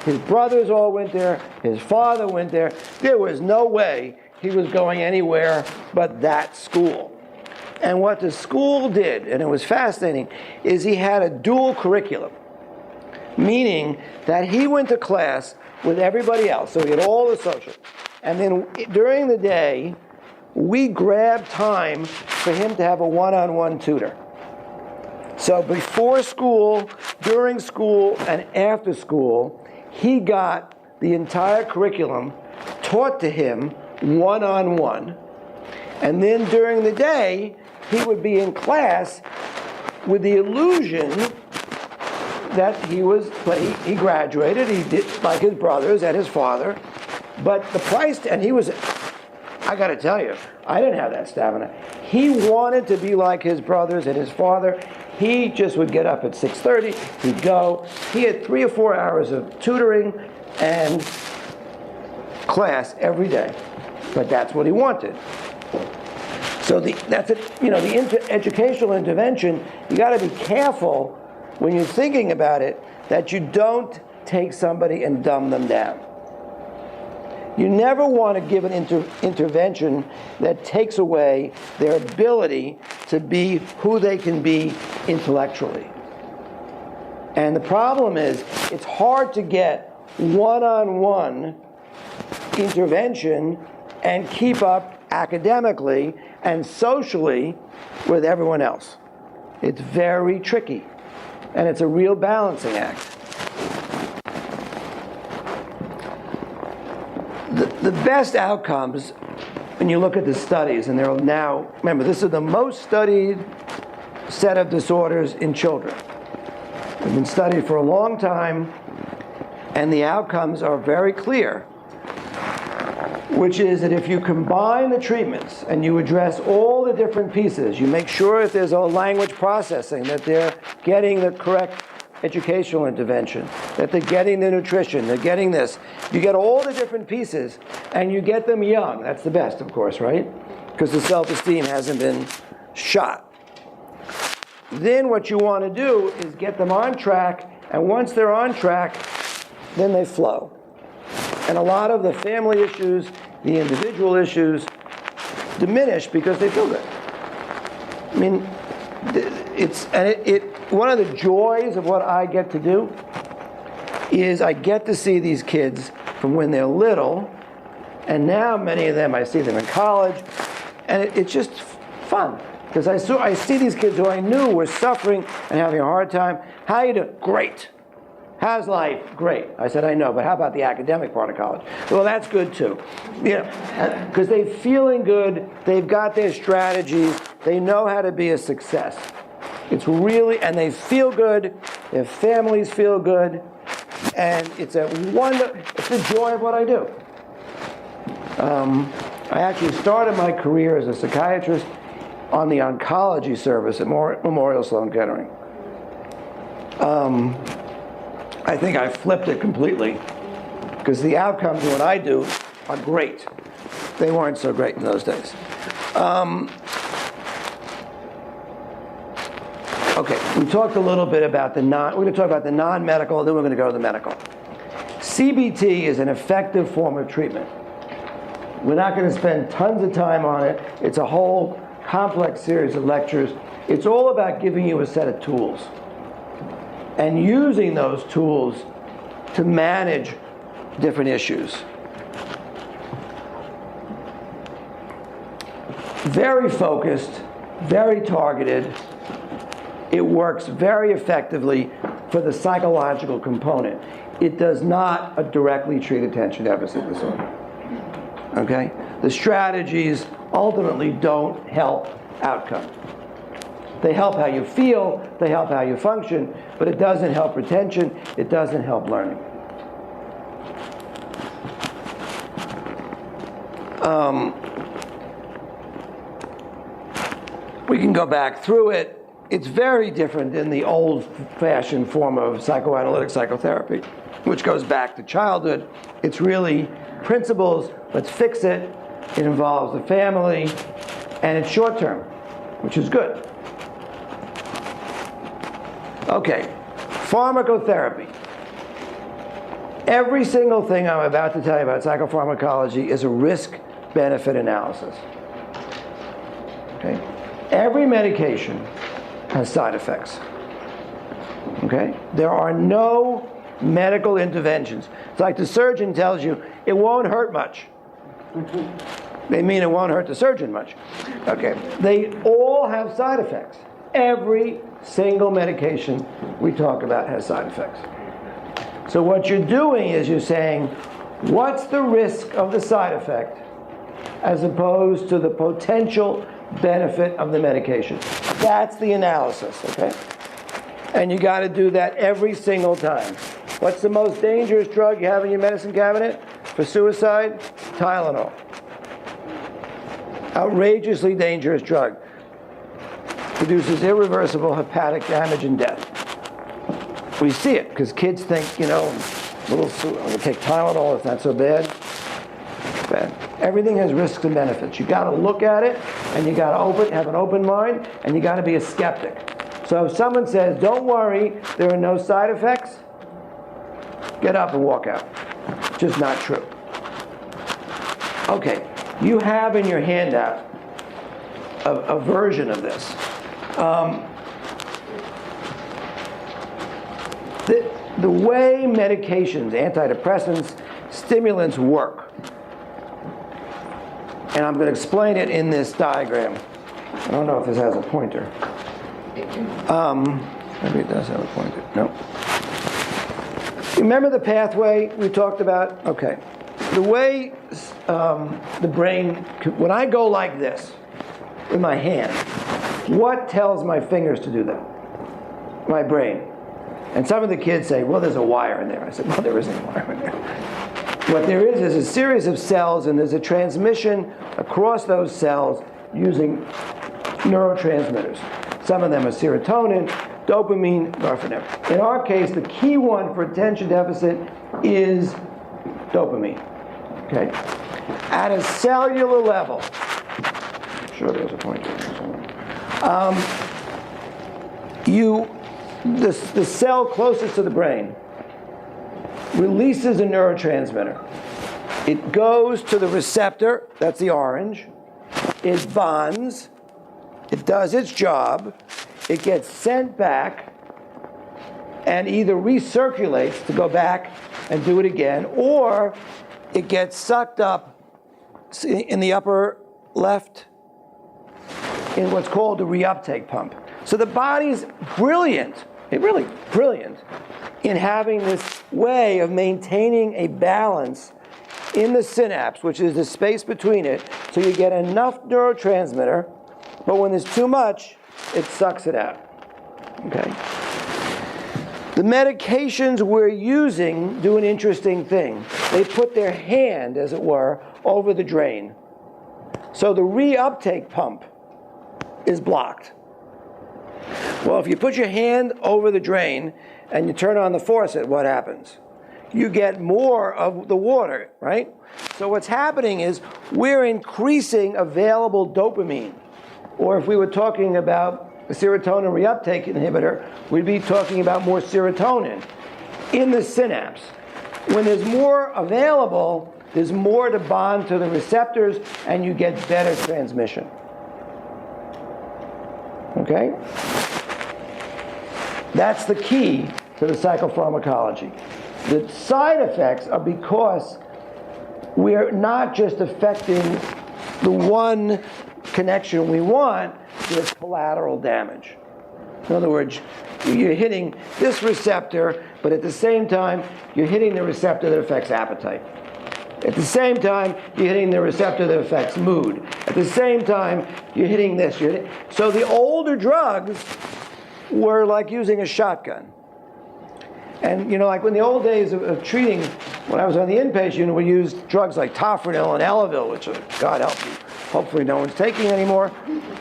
Speaker 2: His brothers all went there, his father went there. There was no way he was going anywhere but that school. And what the school did, and it was fascinating, is he had a dual curriculum, meaning that he went to class with everybody else, so he had all the social. And then during the day, we grabbed time for him to have a one-on-one tutor. So before school, during school, and after school, he got the entire curriculum taught to him one-on-one. And then during the day, he would be in class with the illusion that he graduated, he did like his brothers and his father, but the price, and he was, I gotta tell you, I didn't have that stamina. He wanted to be like his brothers and his father. He just would get up at 6:30, he'd go. He had 3 or 4 hours of tutoring and class every day, but that's what he wanted. So the educational intervention, you gotta be careful when you're thinking about it that you don't take somebody and dumb them down. You never want to give an intervention that takes away their ability to be who they can be intellectually. And the problem is, it's hard to get one-on-one intervention and keep up academically and socially with everyone else. It's very tricky, and it's a real balancing act. The best outcomes, when you look at the studies, and they're now, remember, this is the most studied set of disorders in children. They've been studied for a long time, and the outcomes are very clear. which is that if you combine the treatments and you address all the different pieces, you make sure that there's a language processing, that they're getting the correct educational intervention, that they're getting the nutrition, they're getting this. You get all the different pieces and you get them young. That's the best, of course, right? Because the self-esteem hasn't been shot. Then what you want to do is get them on track, and once they're on track, then they flow. And a lot of the family issues, the individual issues, diminish because they feel good. I mean, one of the joys of what I get to do is I get to see these kids from when they're little, and now many of them, I see them in college, and it's just fun. Because I see these kids who I knew were suffering and having a hard time. How you doing? Great. How's life? Great. I said, I know, but how about the academic part of college? Well, that's good too. You know, because they're feeling good, they've got their strategies, they know how to be a success. It's really, and they feel good, their families feel good, and it's the joy of what I do. I actually started my career as a psychiatrist on the oncology service at Memorial Sloan Kettering. I think I flipped it completely because the outcomes of what I do are great. They weren't so great in those days. Okay, we talked a little bit about we're going to talk about the non-medical, then we're going to go to the medical. CBT is an effective form of treatment. We're not going to spend tons of time on it. It's a whole complex series of lectures. It's all about giving you a set of tools and using those tools to manage different issues. Very focused, very targeted. It works very effectively for the psychological component. It does not directly treat attention deficit disorder. Okay? The strategies ultimately don't help outcome. They help how you feel, they help how you function, but it doesn't help retention, it doesn't help learning. We can go back through it. It's very different than the old-fashioned form of psychoanalytic psychotherapy, which goes back to childhood. It's really principles, let's fix it. It involves the family, and it's short-term, which is good. Okay, pharmacotherapy. Every single thing I'm about to tell you about psychopharmacology is a risk-benefit analysis. Okay? Every medication has side effects. Okay? There are no medical interventions. It's like the surgeon tells you, it won't hurt much. They mean it won't hurt the surgeon much. Okay? They all have side effects. Every single medication we talk about has side effects. So what you're doing is you're saying, what's the risk of the side effect as opposed to the potential benefit of the medication? That's the analysis, okay? And you got to do that every single time. What's the most dangerous drug you have in your medicine cabinet for suicide? Tylenol. Outrageously dangerous drug. Produces irreversible hepatic damage and death. We see it because kids think, I'm going to take Tylenol, it's not so bad. Bad. Everything has risks and benefits. You got to look at it, and you got to have an open mind, and you got to be a skeptic. So if someone says, don't worry, there are no side effects, get up and walk out. It's just not true. Okay, you have in your handout a version of this. The way medications, antidepressants, stimulants work, and I'm going to explain it in this diagram. I don't know if this has a pointer. Maybe it does have a pointer. No. Remember the pathway we talked about? Okay. The way the brain, when I go like this with my hand, what tells my fingers to do that? My brain. And some of the kids say, well, there's a wire in there. I said, well, there isn't a wire in there. What there is a series of cells, and there's a transmission across those cells using neurotransmitters. Some of them are serotonin, dopamine, norepinephrine. In our case, the key one for attention deficit is dopamine. Okay? At a cellular level, I'm sure there's a point here somewhere. The cell closest to the brain releases a neurotransmitter. It goes to the receptor, that's the orange. It bonds. It does its job. It gets sent back and either recirculates to go back and do it again, or it gets sucked up in the upper left in what's called the reuptake pump. So the body's brilliant, really brilliant, in having this way of maintaining a balance in the synapse, which is the space between it, so you get enough neurotransmitter, but when there's too much, it sucks it out. Okay? The medications we're using do an interesting thing. They put their hand, as it were, over the drain. So the reuptake pump is blocked. Well, if you put your hand over the drain and you turn on the faucet, what happens? You get more of the water, right? So what's happening is we're increasing available dopamine. Or if we were talking about a serotonin reuptake inhibitor, we'd be talking about more serotonin in the synapse. When there's more available, there's more to bond to the receptors, and you get better transmission. Okay? That's the key to the psychopharmacology. The side effects are because we're not just affecting the one connection we want, there's collateral damage. In other words, you're hitting this receptor, but at the same time, you're hitting the receptor that affects appetite. At the same time, you're hitting the receptor that affects mood. At the same time, you're hitting this. So the older drugs were like using a shotgun. And, you know, like in the old days of treating, when I was on the inpatient unit, we used drugs like Tofranil and Elavil, which, God help you, hopefully no one's taking anymore.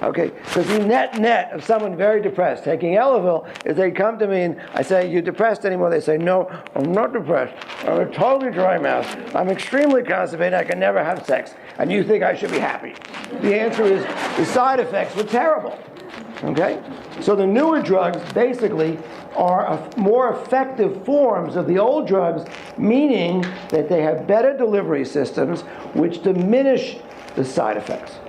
Speaker 2: Okay, because the net of someone very depressed taking Elavil is they come to me and I say, "You depressed anymore?" They say, "No, I'm not depressed. I'm a totally dry mouth. I'm extremely constipated. I can never have sex. And you think I should be happy?" The answer is the side effects were terrible. Okay? So the newer drugs basically are more effective forms of the old drugs, meaning that they have better delivery systems which diminish the side effects.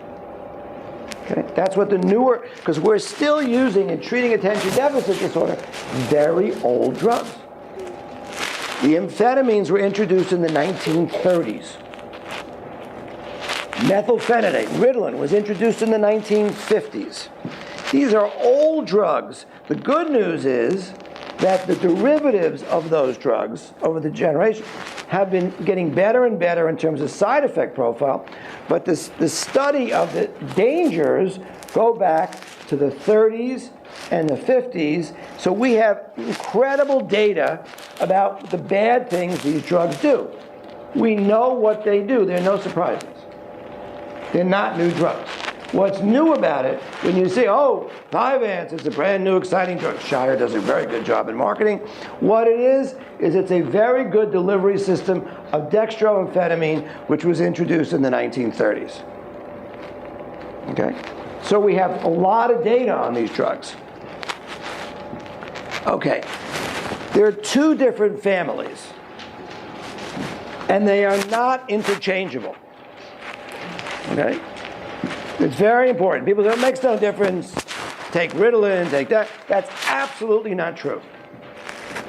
Speaker 2: Okay? That's what the newer, because we're still using and treating attention deficit disorder very old drugs. The amphetamines were introduced in the 1930s. Methylphenidate, Ritalin, was introduced in the 1950s. These are old drugs. The good news is that the derivatives of those drugs over the generation have been getting better and better in terms of side effect profile, but the study of the dangers go back to the 30s and the 50s, so we have incredible data about the bad things these drugs do. We know what they do. There are no surprises. They're not new drugs. What's new about it, when you say, "Oh, Vyvanse is a brand new exciting drug," Shire does a very good job in marketing. What it is it's a very good delivery system of dextroamphetamine, which was introduced in the 1930s. Okay? So we have a lot of data on these drugs. Okay. There are two different families, and they are not interchangeable. Okay? It's very important. People say, "It makes no difference. Take Ritalin, take that." That's absolutely not true.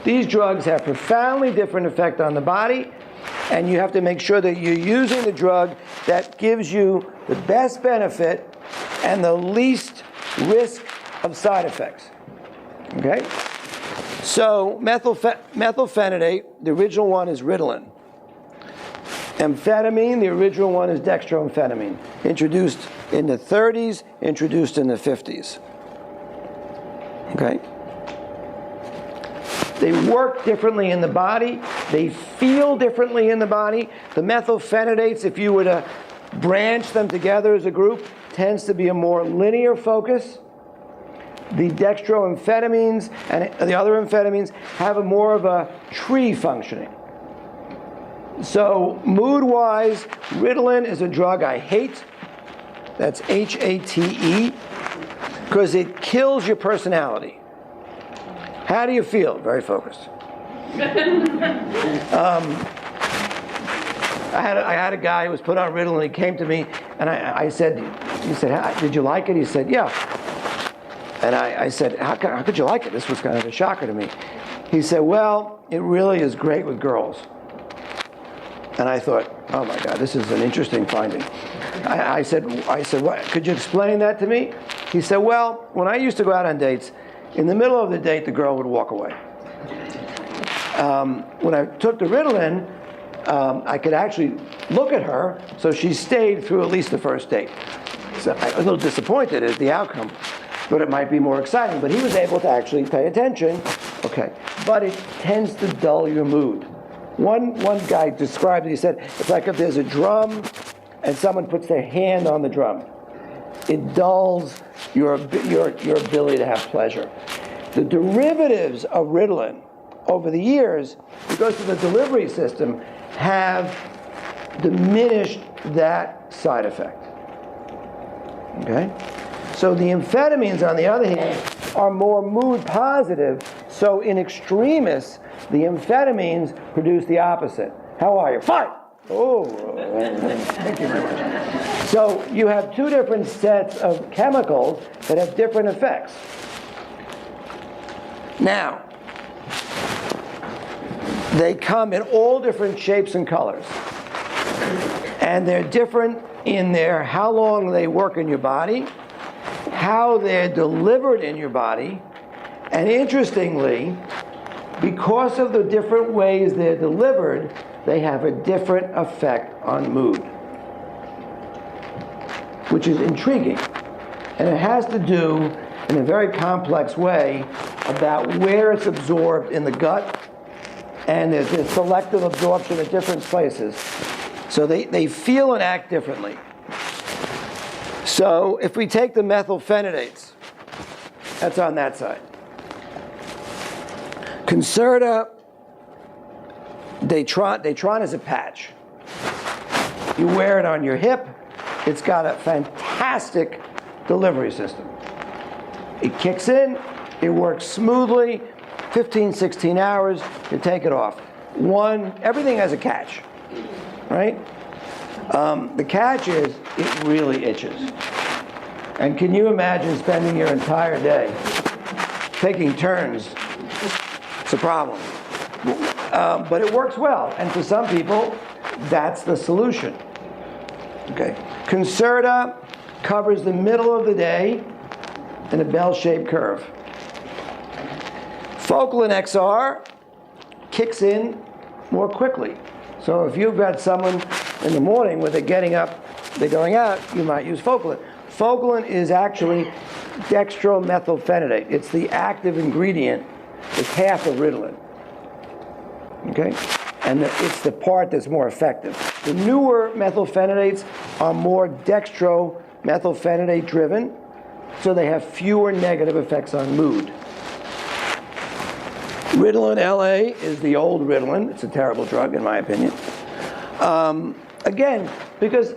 Speaker 2: These drugs have profoundly different effect on the body, and you have to make sure that you're using the drug that gives you the best benefit and the least risk of side effects. Okay? So methylphenidate, the original one is Ritalin. Amphetamine, the original one is dextroamphetamine, introduced in the 30s, introduced in the 50s. Okay? They work differently in the body. They feel differently in the body. The methylphenidates, if you were to branch them together as a group, tends to be a more linear focus. The dextroamphetamines and the other amphetamines have a more of a tree functioning. So mood-wise, Ritalin is a drug I hate. That's H-A-T-E, because it kills your personality. How do you feel? Very focused. I had a guy who was put on Ritalin. He came to me, and he said, "Did you like it?" He said, "Yeah." And I said, how could you like it? This was kind of a shocker to me. He said, "Well, it really is great with girls." And I thought, oh my God, this is an interesting finding. I said, what? Could you explain that to me? He said, well, when I used to go out on dates, in the middle of the date, the girl would walk away. When I took the Ritalin, I could actually look at her, so she stayed through at least the first date. So I was a little disappointed at the outcome, but it might be more exciting. But he was able to actually pay attention. Okay, but it tends to dull your mood. One guy described it, he said, it's like if there's a drum and someone puts their hand on the drum. It dulls your ability to have pleasure. The derivatives of Ritalin over the years, because of the delivery system, have diminished that side effect. Okay? So the amphetamines, on the other hand, are more mood positive. So in extremis, the amphetamines produce the opposite. How are you? Fine! Oh, thank you very much. So you have two different sets of chemicals that have different effects. Now, they come in all different shapes and colors. And they're different in their how long they work in your body, how they're delivered in your body, and interestingly, because of the different ways they're delivered, they have a different effect on mood, which is intriguing. And it has to do, in a very complex way, about where it's absorbed in the gut, and there's this selective absorption at different places. So they feel and act differently. So if we take the methylphenidates, that's on that side. Concerta, Datron is a patch. You wear it on your hip. It's got a fantastic delivery system. It kicks in, it works smoothly, 15, 16 hours, you take it off. Everything has a catch, right? The catch is, it really itches. And can you imagine spending your entire day taking turns? It's a problem. But it works well, and for some people, that's the solution. Okay. Concerta covers the middle of the day in a bell-shaped curve. Focalin XR kicks in more quickly. So if you've got someone in the morning where they're getting up, they're going out, you might use Focalin. Focalin is actually dextromethylphenidate. It's the active ingredient. It's half of Ritalin. Okay? And it's the part that's more effective. The newer methylphenidates are more dextromethylphenidate driven, so they have fewer negative effects on mood. Ritalin LA is the old Ritalin. It's a terrible drug, in my opinion. Again, because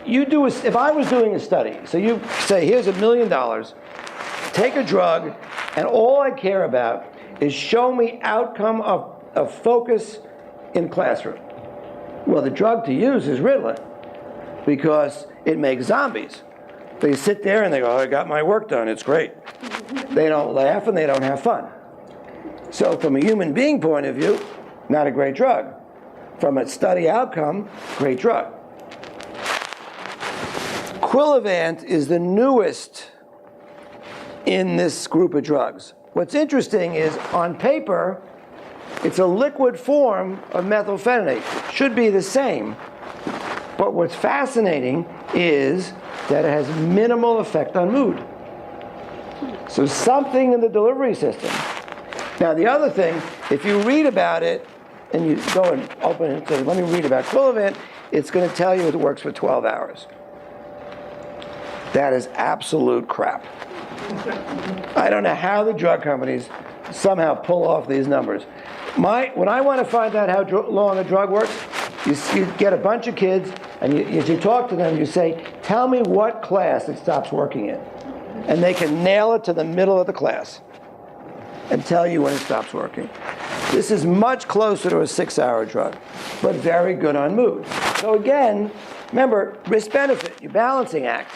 Speaker 2: if I was doing a study, so you say, here's $1 million, take a drug, and all I care about is show me outcome of focus in classroom. Well, the drug to use is Ritalin, because it makes zombies. They sit there and they go, oh, I got my work done, it's great. They don't laugh and they don't have fun. So from a human being point of view, not a great drug. From a study outcome, great drug. Quilivant is the newest in this group of drugs. What's interesting is, on paper, it's a liquid form of methylphenidate. Should be the same. But what's fascinating is that it has minimal effect on mood. So something in the delivery system Now, the other thing, if you read about it, and you go and open it and say, let me read about Quillavant, it's going to tell you it works for 12 hours. That is absolute crap. I don't know how the drug companies somehow pull off these numbers. When I want to find out how long a drug works, you get a bunch of kids, and as you talk to them, you say, tell me what class it stops working in. And they can nail it to the middle of the class and tell you when it stops working. This is much closer to a 6-hour drug, but very good on mood. So again, remember, risk-benefit, your balancing act.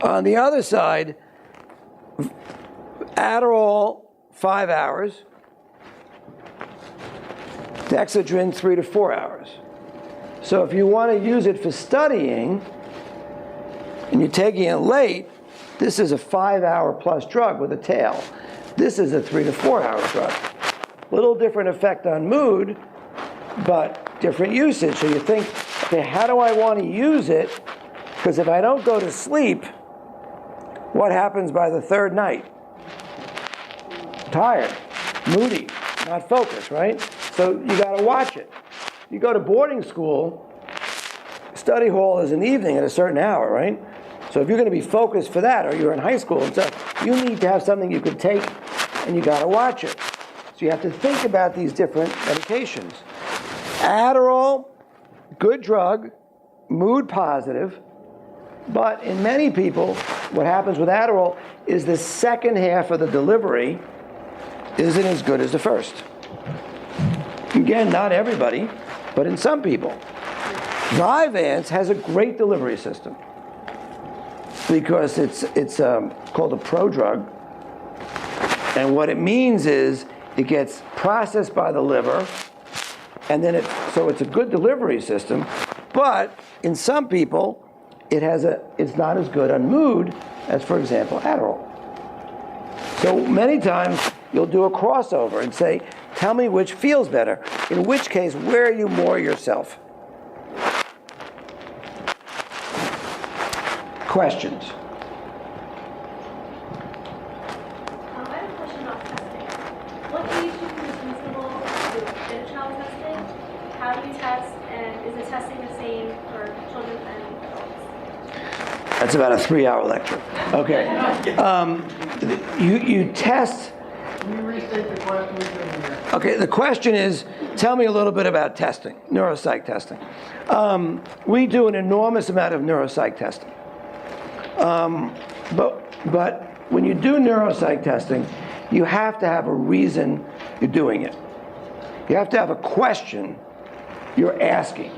Speaker 2: On the other side, Adderall, 5 hours. Dexedrine, 3 to 4 hours. So if you want to use it for studying, and you're taking it late, this is a 5-hour plus drug with a tail. This is a 3 to 4 hour drug. Little different effect on mood, but different usage. So you think, okay, how do I want to use it? Because if I don't go to sleep, what happens by the third night? Tired, moody, not focused, right? So you got to watch it. You go to boarding school, study hall is an evening at a certain hour, right? So if you're going to be focused for that, or you're in high school and stuff, you need to have something you could take, and you got to watch it. So you have to think about these different medications. Adderall, good drug, mood positive, but in many people, what happens with Adderall is the second half of the delivery isn't as good as the first. Again, not everybody, but in some people. Vyvanse has a great delivery system because it's called a prodrug, and what it means is it gets processed by the liver, and then so it's a good delivery system, but in some people, it's not as good on mood as, for example, Adderall. So many times you'll do a crossover and say, tell me which feels better, in which case, where are you more yourself? Questions?
Speaker 3: I have a question about testing. What age do you think is reasonable to get a child tested? How do you test, and is the testing the same for children and adults?
Speaker 2: That's about a 3-hour lecture. Okay. You test.
Speaker 4: Can you restate the question?
Speaker 2: Okay, the question is, tell me a little bit about testing, neuropsych testing. We do an enormous amount of neuropsych testing. But when you do neuropsych testing, you have to have a reason you're doing it. You have to have a question you're asking.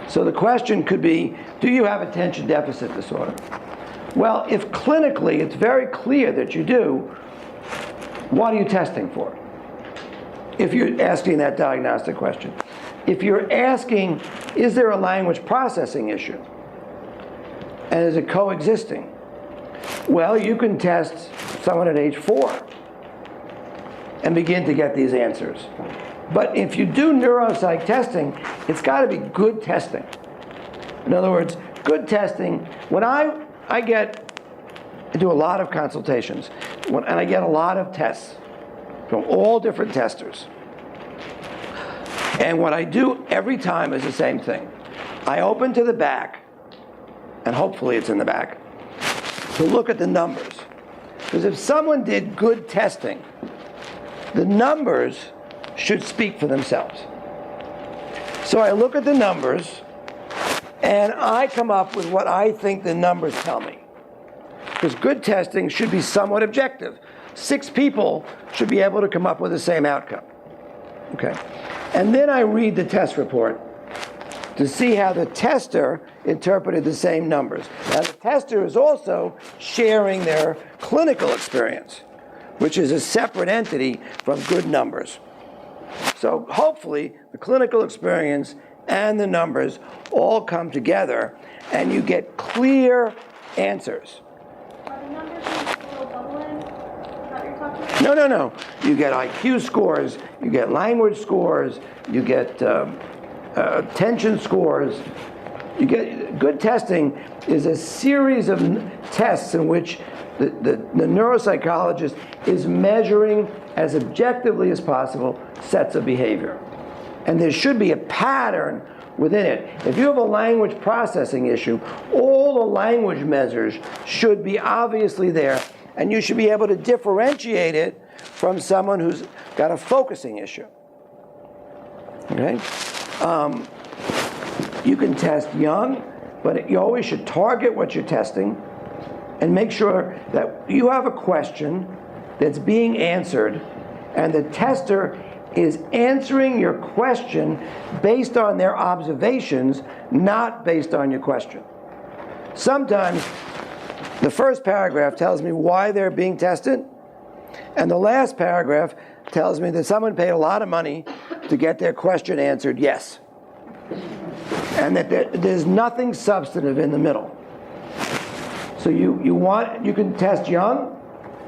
Speaker 2: So the question could be, do you have attention deficit disorder? Well, if clinically it's very clear that you do, what are you testing for? If you're asking that diagnostic question. If you're asking, is there a language processing issue? And is it coexisting? Well, you can test someone at age 4 and begin to get these answers. But if you do neuropsych testing, it's got to be good testing. In other words, good testing, when I do a lot of consultations, and I get a lot of tests from all different testers. And what I do every time is the same thing. I open to the back, and hopefully it's in the back, to look at the numbers. Because if someone did good testing, the numbers should speak for themselves. So I look at the numbers, and I come up with what I think the numbers tell me. Because good testing should be somewhat objective. 6 people should be able to come up with the same outcome. Okay. And then I read the test report to see how the tester interpreted the same numbers. Now, the tester is also sharing their clinical experience, which is a separate entity from good numbers. So hopefully, the clinical experience and the numbers all come together, and you get clear answers.
Speaker 3: Are the numbers a little bubble-in? Is that what you're talking about?
Speaker 2: No. You get IQ scores, you get language scores, you get attention scores. You get good testing is a series of tests in which the neuropsychologist is measuring as objectively as possible sets of behavior. And there should be a pattern within it. If you have a language processing issue, all the language measures should be obviously there, and you should be able to differentiate it from someone who's got a focusing issue. Okay? You can test young, but you always should target what you're testing and make sure that you have a question that's being answered, and the tester is answering your question based on their observations, not based on your question. Sometimes the first paragraph tells me why they're being tested, and the last paragraph tells me that someone paid a lot of money to get their question answered yes, and that there's nothing substantive in the middle. So you can test young,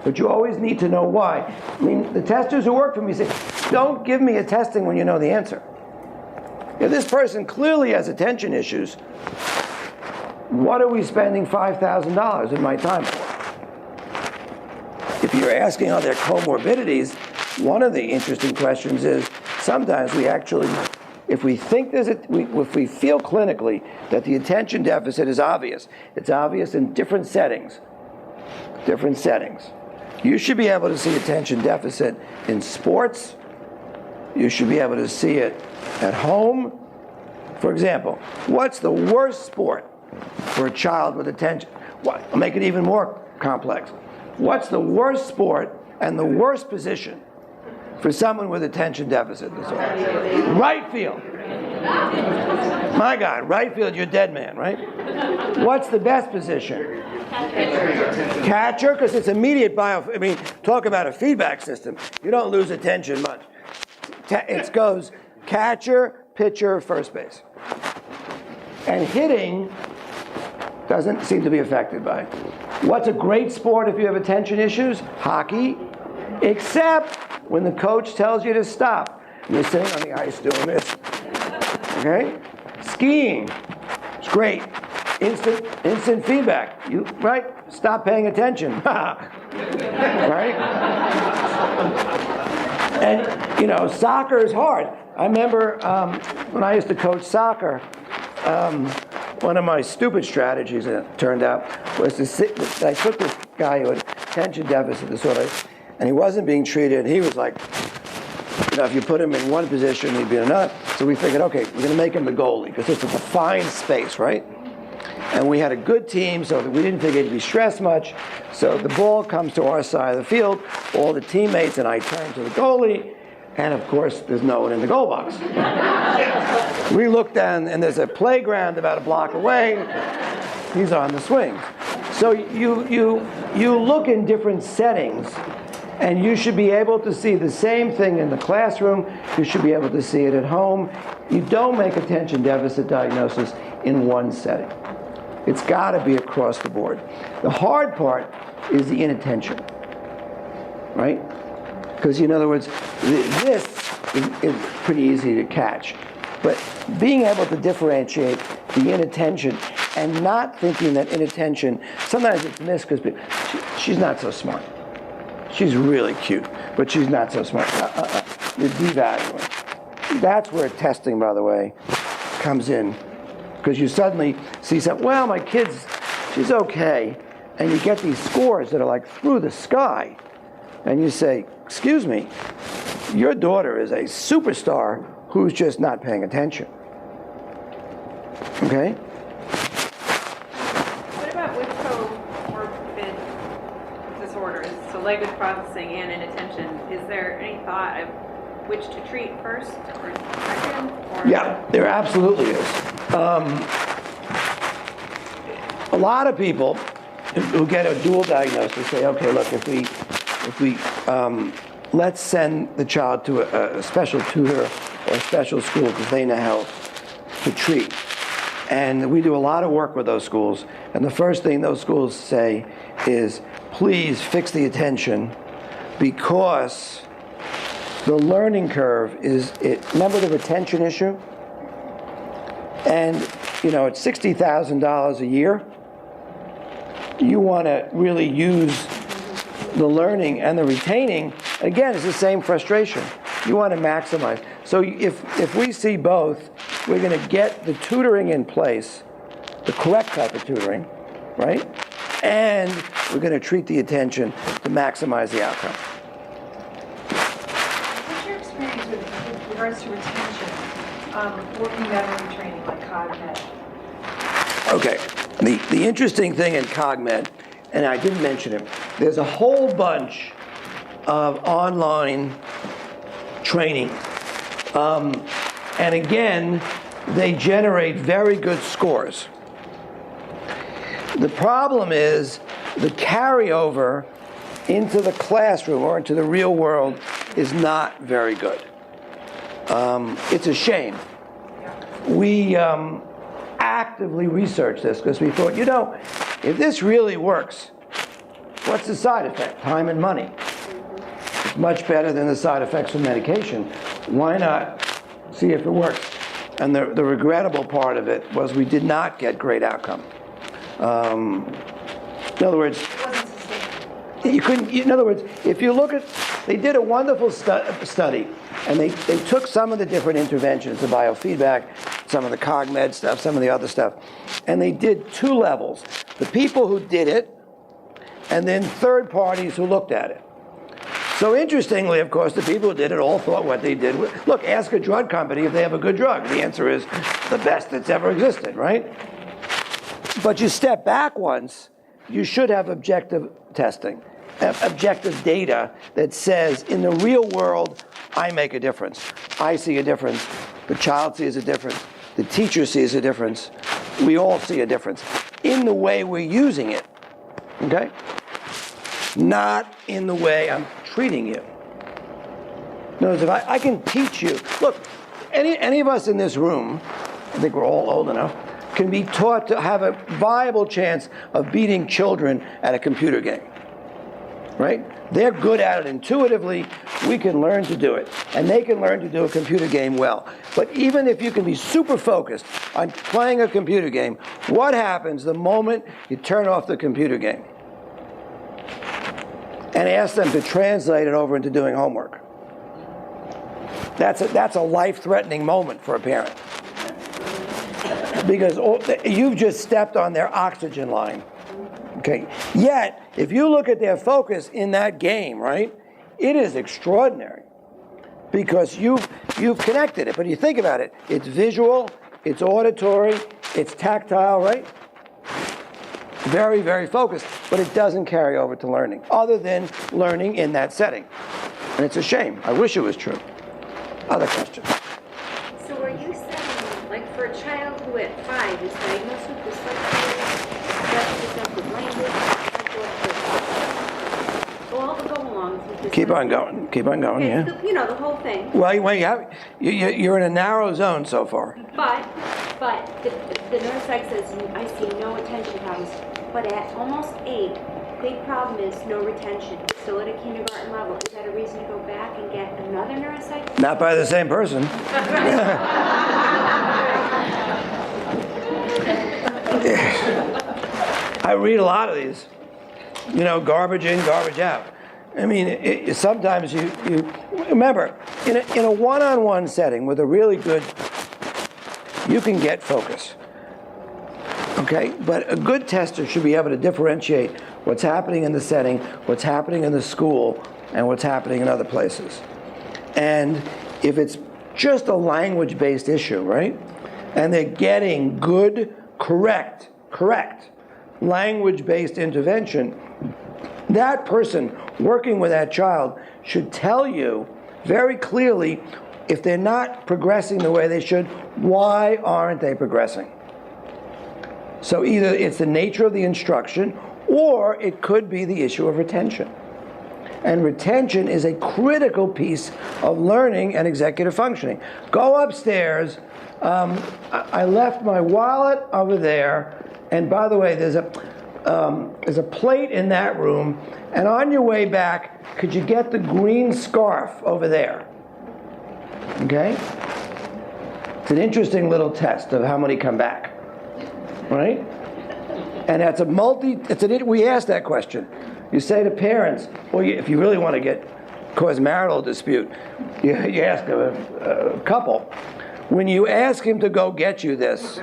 Speaker 2: but you always need to know why. I mean, the testers who work for me say, don't give me a testing when you know the answer. If this person clearly has attention issues, what are we spending $5,000 in my time for? If you're asking are there comorbidities, one of the interesting questions is sometimes we actually, if we think if we feel clinically that the attention deficit is obvious, it's obvious in different settings. You should be able to see attention deficit in sports. You should be able to see it at home. For example, what's the worst sport for a child with attention? I'll make it even more complex. What's the worst sport and the worst position for someone with attention deficit disorder? Right field. My God, right field, you're dead man, right? What's the best position? Catcher, because it's immediate talk about a feedback system. You don't lose attention much. It goes catcher, pitcher, first base. And hitting doesn't seem to be affected by it. What's a great sport if you have attention issues? Hockey, except when the coach tells you to stop. You're sitting on the ice doing this. Okay? Skiing, it's great. Instant feedback. Right? Stop paying attention. Right? And, soccer is hard. I remember when I used to coach soccer, one of my stupid strategies, it turned out, was to I took this guy who had attention deficit disorder, and he wasn't being treated. He was like, if you put him in one position, he'd be in another. So we figured, okay, we're going to make him the goalie, because it's a defined space, right? And we had a good team, so that we didn't think he'd be stressed much. So the ball comes to our side of the field, all the teammates and I turn to the goalie, and of course, there's no one in the goal box. We look down, and there's a playground about a block away. He's on the swing. So you look in different settings, and you should be able to see the same thing in the classroom. You should be able to see it at home. You don't make attention deficit diagnosis in one setting. It's got to be across the board. The hard part is the inattention, right? Because in other words, this is pretty easy to catch. But being able to differentiate the inattention and not thinking that inattention, sometimes it's missed because she's not so smart. She's really cute, but she's not so smart. You're devaluing. That's where testing, by the way, comes in. Because you suddenly see something, well, my kid's, she's okay. And you get these scores that are like through the sky. And you say, excuse me, your daughter is a superstar who's just not paying attention. Okay?
Speaker 5: What about with comorbid disorders, so language processing and inattention? Is there any thought of which to treat first or second? Or
Speaker 2: Yeah, there absolutely is. A lot of people who get a dual diagnosis say, okay, look, if we let's send the child to a special tutor or a special school because they know how to treat. And we do a lot of work with those schools. And the first thing those schools say is, please fix the attention, because the learning curve remember the retention issue? And, it's $60,000 a year. you want to really use the learning and the retaining. Again, it's the same frustration. You want to maximize. So if we see both, we're going to get the tutoring in place, the correct type of tutoring, right? And we're going to treat the attention to maximize the outcome.
Speaker 6: What's your experience with regards to retention, working memory training like CogMed?
Speaker 2: Okay, the interesting thing in CogMed, and I didn't mention it, there's a whole bunch of online training. And again, they generate very good scores. The problem is the carryover into the classroom or into the real world is not very good. It's a shame. We actively researched this because we thought, if this really works, what's the side effect? Time and money. It's much better than the side effects of medication. Why not see if it works? And the regrettable part of it was we did not get great outcome. In other words, you couldn't. In other words, if you look at, they did a wonderful study, and they took some of the different interventions, the biofeedback, some of the CogMed stuff, some of the other stuff, and they did 2 levels: the people who did it, and then third parties who looked at it. So interestingly, of course, the people who did it all thought what they did was, look, ask a drug company if they have a good drug. The answer is the best that's ever existed, right? But you step back once, you should have objective testing, objective data that says, in the real world, I make a difference. I see a difference. The child sees a difference. The teacher sees a difference. We all see a difference in the way we're using it, okay? Not in the way I'm treating you. In other words, if I can teach you, look, any of us in this room, I think we're all old enough, can be taught to have a viable chance of beating children at a computer game, right? They're good at it intuitively. We can learn to do it, and they can learn to do a computer game well. But even if you can be super focused on playing a computer game, what happens the moment you turn off the computer game and ask them to translate it over into doing homework? That's a life-threatening moment for a parent, because you've just stepped on their oxygen line, okay? Yet, if you look at their focus in that game, right, it is extraordinary, because you've connected it. But you think about it, it's visual, it's auditory, it's tactile, right? Very, very focused, but it doesn't carry over to learning, other than learning in that setting. And it's a shame. I wish it was true. Other questions?
Speaker 7: So are you saying, like for a child who at 5 is diagnosed with dyslexia, representative language, all the go-alongs with this?
Speaker 2: Keep on going, yeah.
Speaker 7: The whole thing.
Speaker 2: Well, you're in a narrow zone so far.
Speaker 7: But the neuropsych says, I see no attention problems. But at almost 8, big problem is no retention. Still at a kindergarten level. Is that a reason to go back and get another neuropsych?
Speaker 2: Not by the same person. I read a lot of these. Garbage in, garbage out. I mean, sometimes you remember, in a one-on-one setting with a really good, you can get focus. Okay, but a good tester should be able to differentiate what's happening in the setting, what's happening in the school, and what's happening in other places. And if it's just a language-based issue, right, and they're getting good, correct language-based intervention, that person working with that child should tell you very clearly, if they're not progressing the way they should, why aren't they progressing? So either it's the nature of the instruction, or it could be the issue of retention. And retention is a critical piece of learning and executive functioning. Go upstairs. I left my wallet over there. And by the way, there's a plate in that room. And on your way back, could you get the green scarf over there? Okay? It's an interesting little test of how many come back. Right? And that's we ask that question. You say to parents, well, if you really want to cause marital dispute, you ask a couple, when you ask him to go get you this,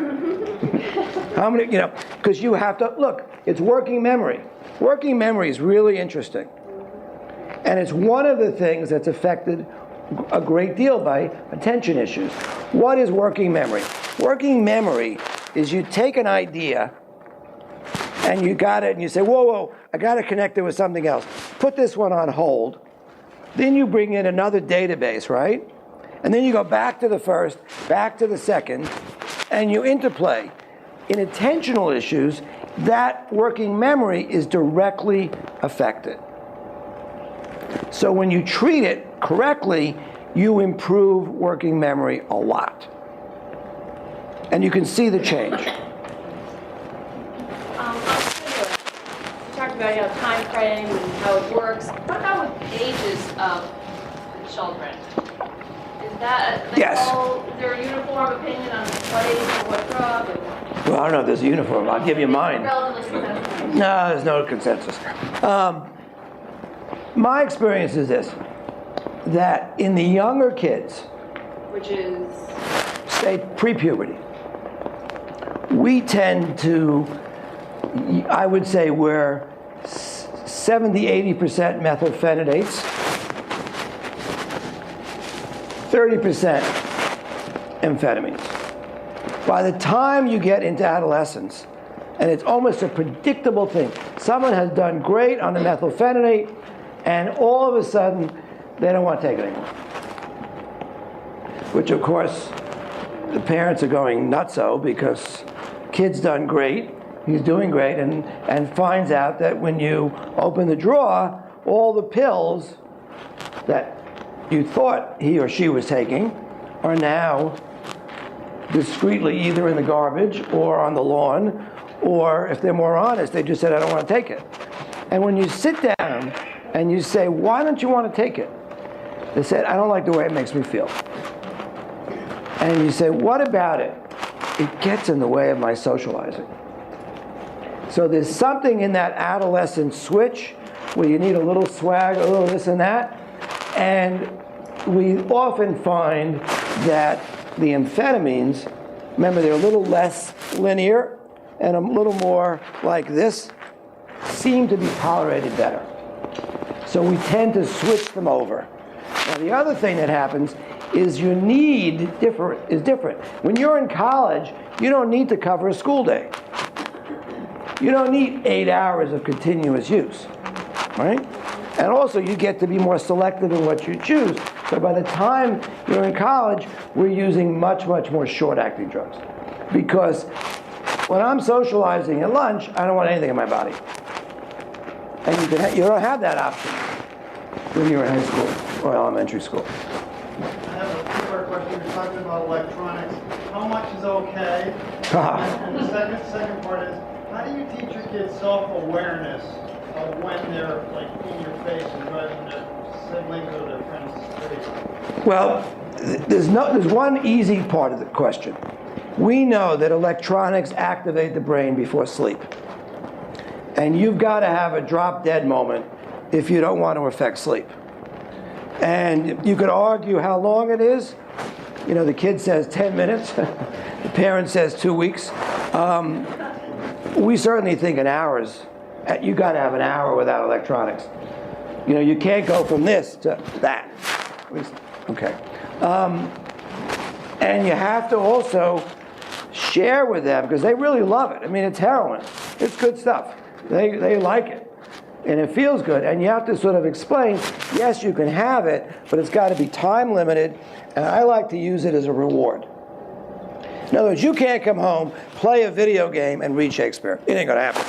Speaker 2: how many, because you have to, look, it's working memory. Working memory is really interesting. And it's one of the things that's affected a great deal by attention issues. What is working memory? Working memory is you take an idea and you got it and you say, whoa, I got to connect it with something else. Put this one on hold. Then you bring in another database, right? And then you go back to the first, back to the second, and you interplay. In attentional issues, that working memory is directly affected. So when you treat it correctly, you improve working memory a lot. And you can see the change.
Speaker 8: You talked about time frame and how it works. What about with ages of the children? Is that
Speaker 2: Yes.
Speaker 8: Is there a uniform opinion on what age or what drug?
Speaker 2: Well, I don't know if there's a uniform. I'll give you mine.
Speaker 8: Relatively consensus.
Speaker 2: No, there's no consensus. My experience is this, that in the younger kids,
Speaker 8: Which is
Speaker 2: say pre-puberty, we tend to, I would say we're 70-80% methylphenidates, 30% amphetamines. By the time you get into adolescence, and it's almost a predictable thing, someone has done great on the methylphenidate, and all of a sudden, they don't want to take it anymore. Which, of course, the parents are going nutso because kid's done great, he's doing great, and finds out that when you open the drawer, all the pills that you thought he or she was taking are now discreetly either in the garbage or on the lawn, or if they're more honest, they just said, I don't want to take it. And when you sit down and you say, why don't you want to take it? They said, I don't like the way it makes me feel. And you say, what about it? It gets in the way of my socializing. So there's something in that adolescent switch where you need a little swag, a little this and that. And we often find that the amphetamines, remember they're a little less linear and a little more like this, seem to be tolerated better. So we tend to switch them over. Now the other thing that happens is your need is different. When you're in college, you don't need to cover a school day. You don't need 8 hours of continuous use, right? And also you get to be more selective in what you choose. So by the time you're in college, we're using much, much more short-acting drugs. Because when I'm socializing at lunch, I don't want anything in my body. And you don't have that option when you're in high school or elementary school.
Speaker 4: I have a two-part question. You're talking about electronics. How much is okay? And the second part is, how do you teach your kids self-awareness of when they're like in your face and driving their siblings or their friends crazy?
Speaker 2: Well, there's one easy part of the question. We know that electronics activate the brain before sleep. And you've got to have a drop-dead moment if you don't want to affect sleep. And you could argue how long it is. You know, the kid says 10 minutes. The parent says 2 weeks. We certainly think in hours. You got to have an hour without electronics. You know, you can't go from this to that. Okay. And you have to also share with them because they really love it. I mean, it's heroin. It's good stuff. They like it. And it feels good. And you have to sort of explain, yes, you can have it, but it's got to be time limited. And I like to use it as a reward. In other words, you can't come home, play a video game, and read Shakespeare. It ain't going to happen.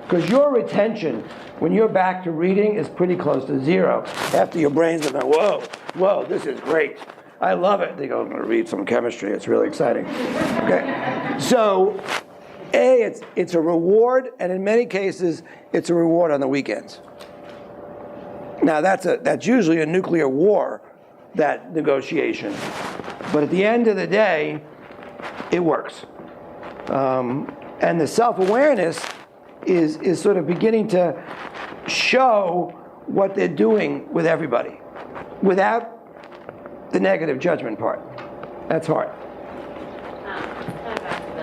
Speaker 2: Because your retention, when you're back to reading, is pretty close to zero. After your brain's going, whoa, this is great. I love it. They go, I'm going to read some chemistry. It's really exciting. Okay. So, it's a reward, and in many cases, it's a reward on the weekends. Now, that's usually a nuclear war, that negotiation. But at the end of the day, it works. And the self-awareness is sort of beginning to show what they're doing with everybody without the negative judgment part. That's hard.
Speaker 5: Going back to the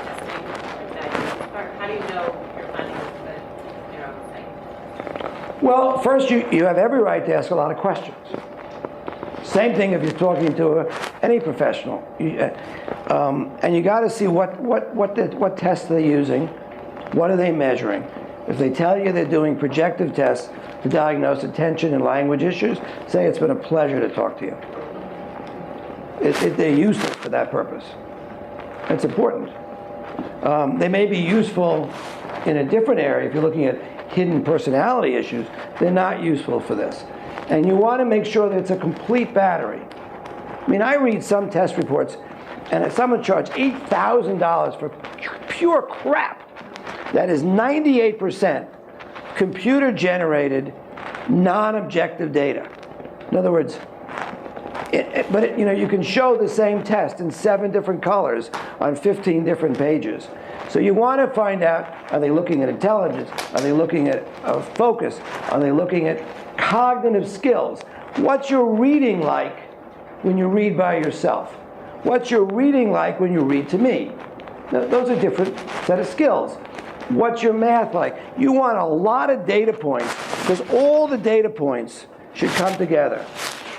Speaker 5: testing, how do you know you're finding the neuropsych?
Speaker 2: Well, first you have every right to ask a lot of questions. Same thing if you're talking to any professional. And you got to see what tests they're using, what are they measuring. If they tell you they're doing projective tests to diagnose attention and language issues, say it's been a pleasure to talk to you. They're useful for that purpose. It's important. They may be useful in a different area. If you're looking at hidden personality issues, they're not useful for this. And you want to make sure that it's a complete battery. I mean, I read some test reports, and someone charged $8,000 for pure crap that is 98% computer-generated, non-objective data. In other words, you can show the same test in 7 different colors on 15 different pages. So you want to find out, are they looking at intelligence? Are they looking at focus? Are they looking at cognitive skills? What's your reading like when you read by yourself? What's your reading like when you read to me? Now, those are different set of skills. What's your math like? You want a lot of data points because all the data points should come together.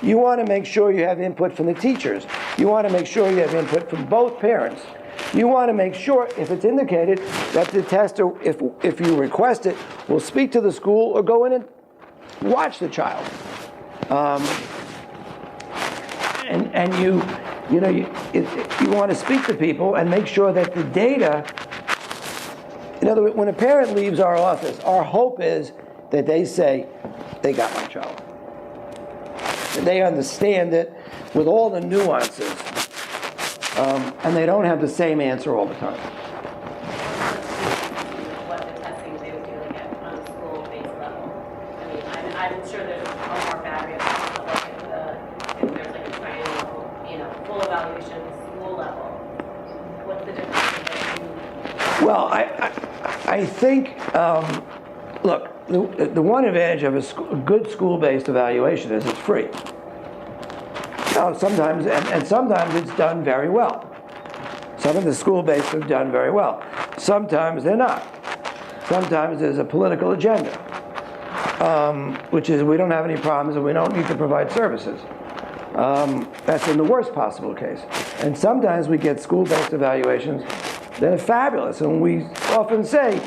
Speaker 2: You want to make sure you have input from the teachers. You want to make sure you have input from both parents. You want to make sure, if it's indicated, that the tester, if you request it, will speak to the school or go in and watch the child. And you want to speak to people and make sure that the data. In other words, when a parent leaves our office, our hope is that they say, they got my child. And they understand it with all the nuances. And they don't have the same answer all the time.
Speaker 5: What the testing they would do like on a school-based level. I mean, I'm sure there's a more battery of like if there's like a triangle, full evaluation school level. What's the difference?
Speaker 2: Well, I think, look, the one advantage of a good school-based evaluation is it's free. Now, sometimes, and sometimes it's done very well. Some of the school-based have done very well. Sometimes they're not. Sometimes there's a political agenda, which is we don't have any problems and we don't need to provide services. That's in the worst possible case. And sometimes we get school-based evaluations that are fabulous. And we often say,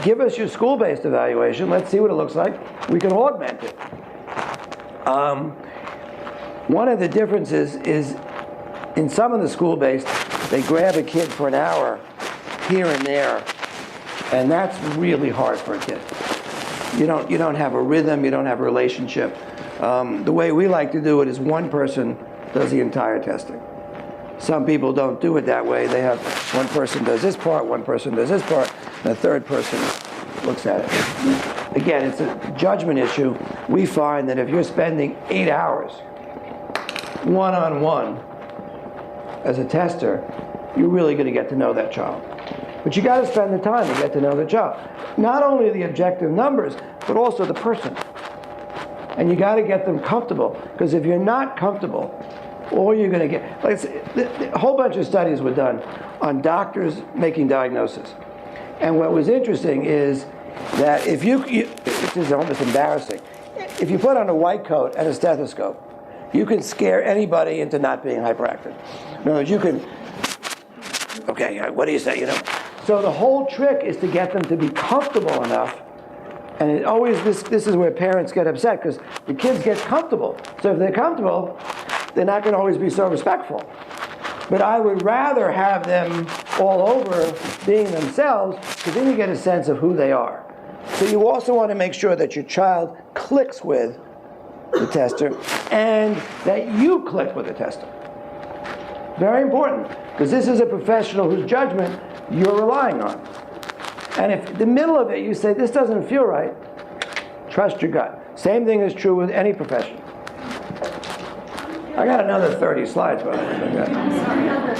Speaker 2: give us your school-based evaluation. Let's see what it looks like. We can augment it. One of the differences is in some of the school-based, they grab a kid for an hour here and there, and that's really hard for a kid. You don't have a rhythm, you don't have a relationship. The way we like to do it is one person does the entire testing. Some people don't do it that way. They have one person does this part, one person does this part, and a third person looks at it. Again, it's a judgment issue. We find that if you're spending 8 hours one-on-one as a tester, you're really going to get to know that child. But you got to spend the time to get to know the child. Not only the objective numbers, but also the person. And you got to get them comfortable, because if you're not comfortable, all you're going to get, like a whole bunch of studies were done on doctors making diagnoses. And what was interesting is that if this is almost embarrassing, if you put on a white coat and a stethoscope, you can scare anybody into not being hyperactive. In other words, you can, okay, what do you say, So the whole trick is to get them to be comfortable enough, and it always, this is where parents get upset, because the kids get comfortable. So if they're comfortable, they're not going to always be so respectful. But I would rather have them all over being themselves, because then you get a sense of who they are. So you also want to make sure that your child clicks with the tester, and that you click with the tester. Very important, because this is a professional whose judgment you're relying on. And if in the middle of it you say, this doesn't feel right, trust your gut. Same thing is true with any profession. I got another 30 slides, by the way.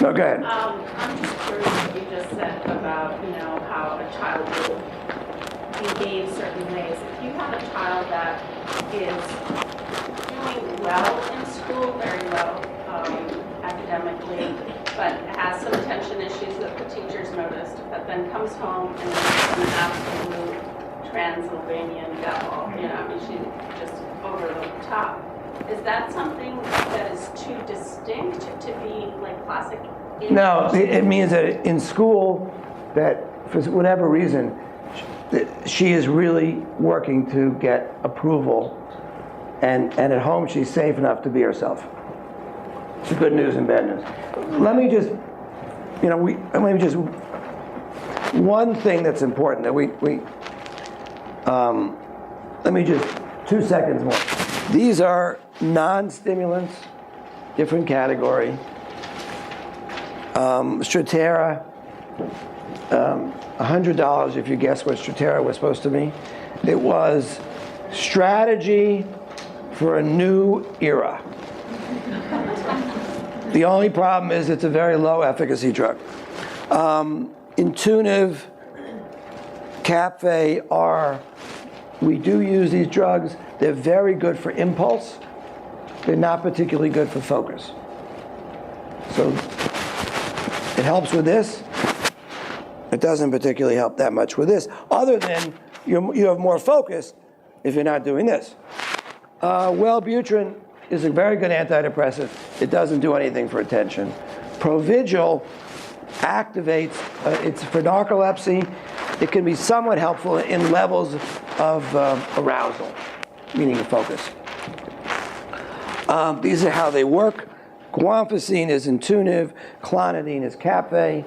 Speaker 2: No, go ahead.
Speaker 8: I'm just curious, you just
Speaker 5: said about, how a child will behave certain ways. If you have a child that is doing well in school, very well academically, but has some attention issues that the teachers noticed, but then comes home and is an absolute Transylvanian devil, she's just over the top. Is that something that is too distinct to be like classic?
Speaker 2: No, it means that in school, that for whatever reason, she is really working to get approval, and at home she's safe enough to be herself. It's good news and bad news. Let me just, one thing that's important that let me just, 2 seconds more. These are non-stimulants, different category. Strattera, $100 if you guess what Strattera was supposed to be. It was strategy for a new era. The only problem is it's a very low efficacy drug. Integrative, Cafe are, we do use these drugs. They're very good for impulse. They're not particularly good for focus. So it helps with this. It doesn't particularly help that much with this, other than you have more focus if you're not doing this. Wellbutrin is a very good antidepressant. It doesn't do anything for attention. Provigil activates, it's for narcolepsy. It can be somewhat helpful in levels of arousal, meaning focus. These are how they work. Guanfacine is Integrative, clonidine is Cafe.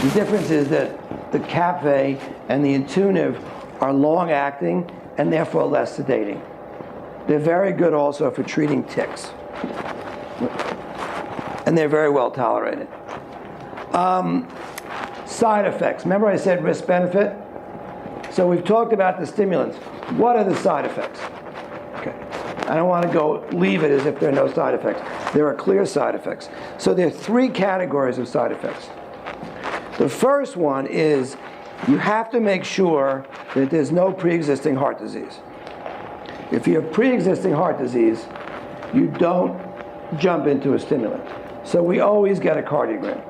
Speaker 2: The difference is that the Cafe and the Integrative are long-acting and therefore less sedating. They're very good also for treating tics. And they're very well tolerated. Side effects. Remember I said risk-benefit? So we've talked about the stimulants. What are the side effects? Okay. I don't want to leave it as if there are no side effects. There are clear side effects. So there are 3 categories of side effects. The first one is you have to make sure that there's no pre-existing heart disease. If you have pre-existing heart disease, you don't jump into a stimulant. So we always get a cardiogram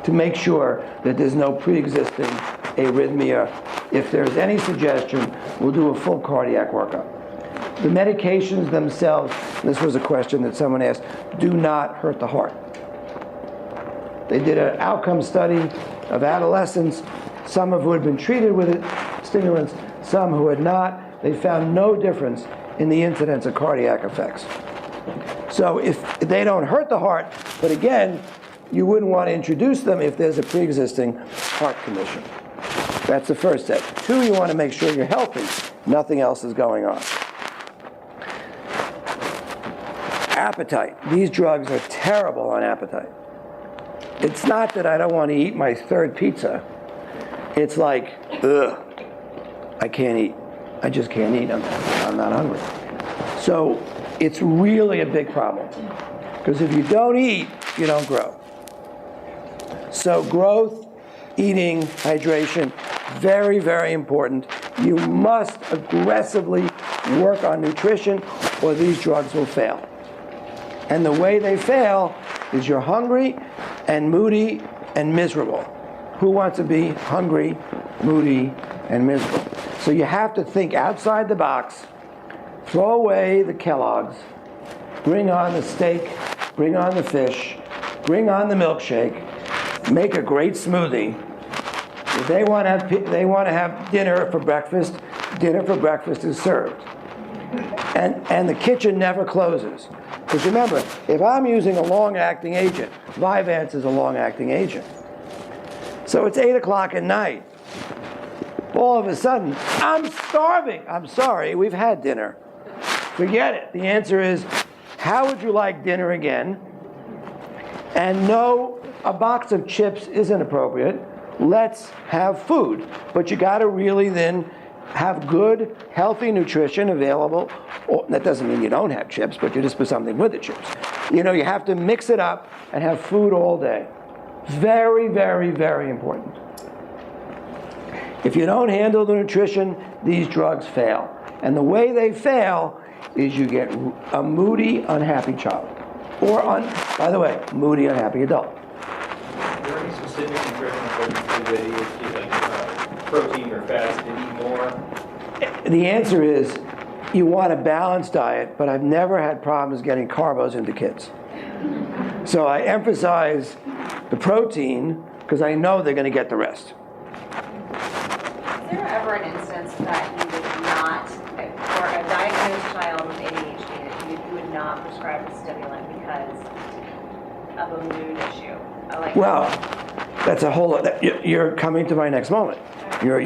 Speaker 2: to make sure that there's no pre-existing arrhythmia. If there's any suggestion, we'll do a full cardiac workup. The medications themselves, this was a question that someone asked, do not hurt the heart. They did an outcome study of adolescents, some of who had been treated with stimulants, some who had not. They found no difference in the incidence of cardiac effects. So if they don't hurt the heart, but again, you wouldn't want to introduce them if there's a pre-existing heart condition. That's the first step. 2, you want to make sure you're healthy. Nothing else is going on. Appetite. These drugs are terrible on appetite. It's not that I don't want to eat my 3rd pizza. It's like, ugh, I can't eat. I just can't eat. I'm not hungry. So it's really a big problem. Because if you don't eat, you don't grow. So growth, eating, hydration, very, very important. You must aggressively work on nutrition or these drugs will fail. And the way they fail is you're hungry and moody and miserable. Who wants to be hungry, moody, and miserable? So you have to think outside the box, throw away the Kellogg's, bring on the steak, bring on the fish, bring on the milkshake, make a great smoothie. If they want to have dinner for breakfast is served. And the kitchen never closes. Because remember, if I'm using a long-acting agent, Vyvanse is a long-acting agent. So it's 8 o'clock at night. All of a sudden, I'm starving. I'm sorry, we've had dinner. Forget it. The answer is, how would you like dinner again? And no, a box of chips isn't appropriate. Let's have food. But you got to really then have good, healthy nutrition available. That doesn't mean you don't have chips, but you just put something with the chips. You have to mix it up and have food all day. Very, very, very important. If you don't handle the nutrition, these drugs fail. And the way they fail is you get a moody, unhappy child. Or, by the way, moody, unhappy adult.
Speaker 9: Are there any specific nutritional food that you like protein or fats to eat more?
Speaker 2: The answer is you want a balanced diet, but I've never had problems getting carbos into kids. So I emphasize the protein because I know they're going to get the rest.
Speaker 5: Is there ever an instance that you would not, for a diagnosed child with ADHD, that you would not prescribe a stimulant because of a mood issue?
Speaker 2: Well, that's a whole lot. You're coming to my next moment. You're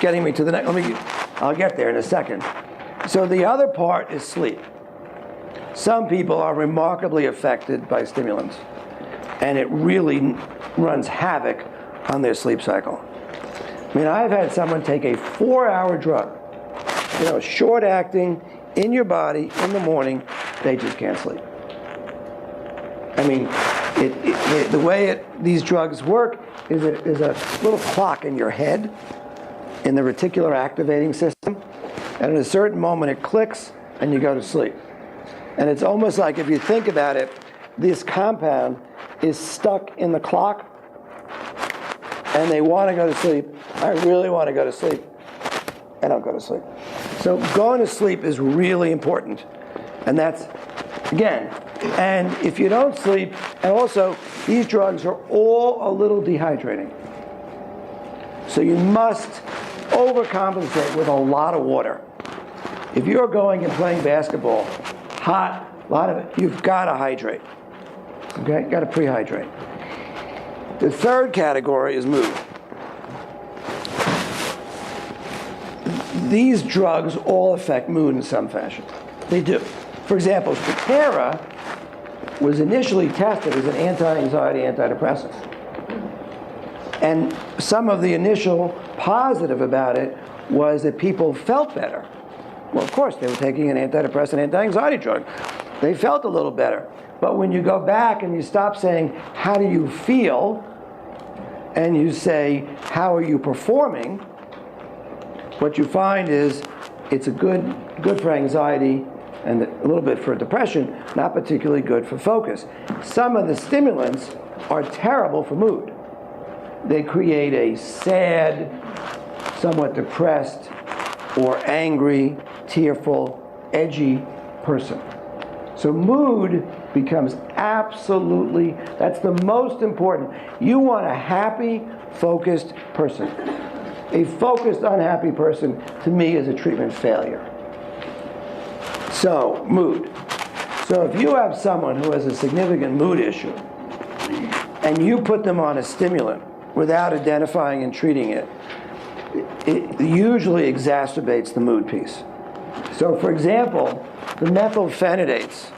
Speaker 2: getting me to the next. I'll get there in a second. So the other part is sleep. Some people are remarkably affected by stimulants, and it really runs havoc on their sleep cycle. I mean, I've had someone take a 4-hour drug, short acting, in your body, in the morning, they just can't sleep. I mean, the way these drugs work is there's a little clock in your head, in the reticular activating system, and at a certain moment it clicks and you go to sleep. And it's almost like, if you think about it, this compound is stuck in the clock, and they want to go to sleep. I really want to go to sleep. I don't go to sleep. So going to sleep is really important. And that's, again, and if you don't sleep, and also these drugs are all a little dehydrating. So you must overcompensate with a lot of water. If you're going and playing basketball, hot, a lot of it, you've got to hydrate. Okay, got to prehydrate. The third category is mood. These drugs all affect mood in some fashion. They do. For example, Strattera was initially tested as an anti-anxiety antidepressant. And some of the initial positive about it was that people felt better. Well, of course, they were taking an antidepressant, anti-anxiety drug. They felt a little better. But when you go back and you stop saying, how do you feel? And you say, how are you performing? What you find is it's good for anxiety and a little bit for depression, not particularly good for focus. Some of the stimulants are terrible for mood. They create a sad, somewhat depressed, or angry, tearful, edgy person. So mood becomes absolutely, that's the most important. You want a happy, focused person. A focused, unhappy person, to me, is a treatment failure. So, mood. So if you have someone who has a significant mood issue, and you put them on a stimulant without identifying and treating it, it usually exacerbates the mood piece. So for example, the methylphenidates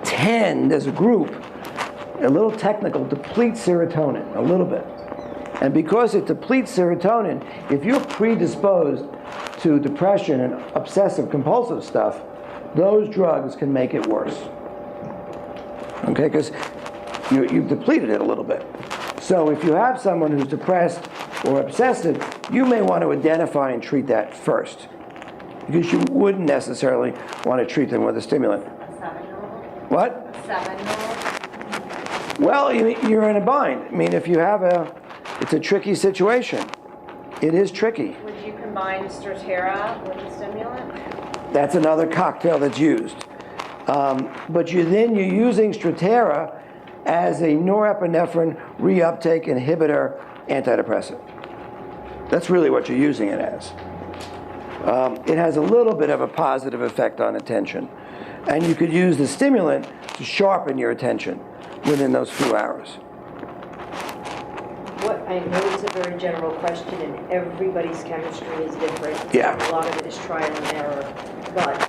Speaker 2: tend, as a group, a little technical, deplete serotonin, a little bit. And because it depletes serotonin, if you're predisposed to depression and obsessive compulsive stuff, those drugs can make it worse. Okay, because you've depleted it a little bit. So if you have someone who's depressed or obsessive, you may want to identify and treat that first, because you wouldn't necessarily want to treat them with a stimulant.
Speaker 5: A 7-year-old?
Speaker 2: What?
Speaker 5: 7-year-old?
Speaker 2: Well, you're in a bind. I mean, if you have it's a tricky situation. It is tricky.
Speaker 5: Would you combine Strattera with a stimulant?
Speaker 2: That's another cocktail that's used. But you're using Strattera as a norepinephrine reuptake inhibitor antidepressant. That's really what you're using it as. It has a little bit of a positive effect on attention. And you could use the stimulant to sharpen your attention within those few hours.
Speaker 10: I know it's a very general question, and everybody's chemistry is different.
Speaker 2: Yeah.
Speaker 10: A lot of it is trial and error. But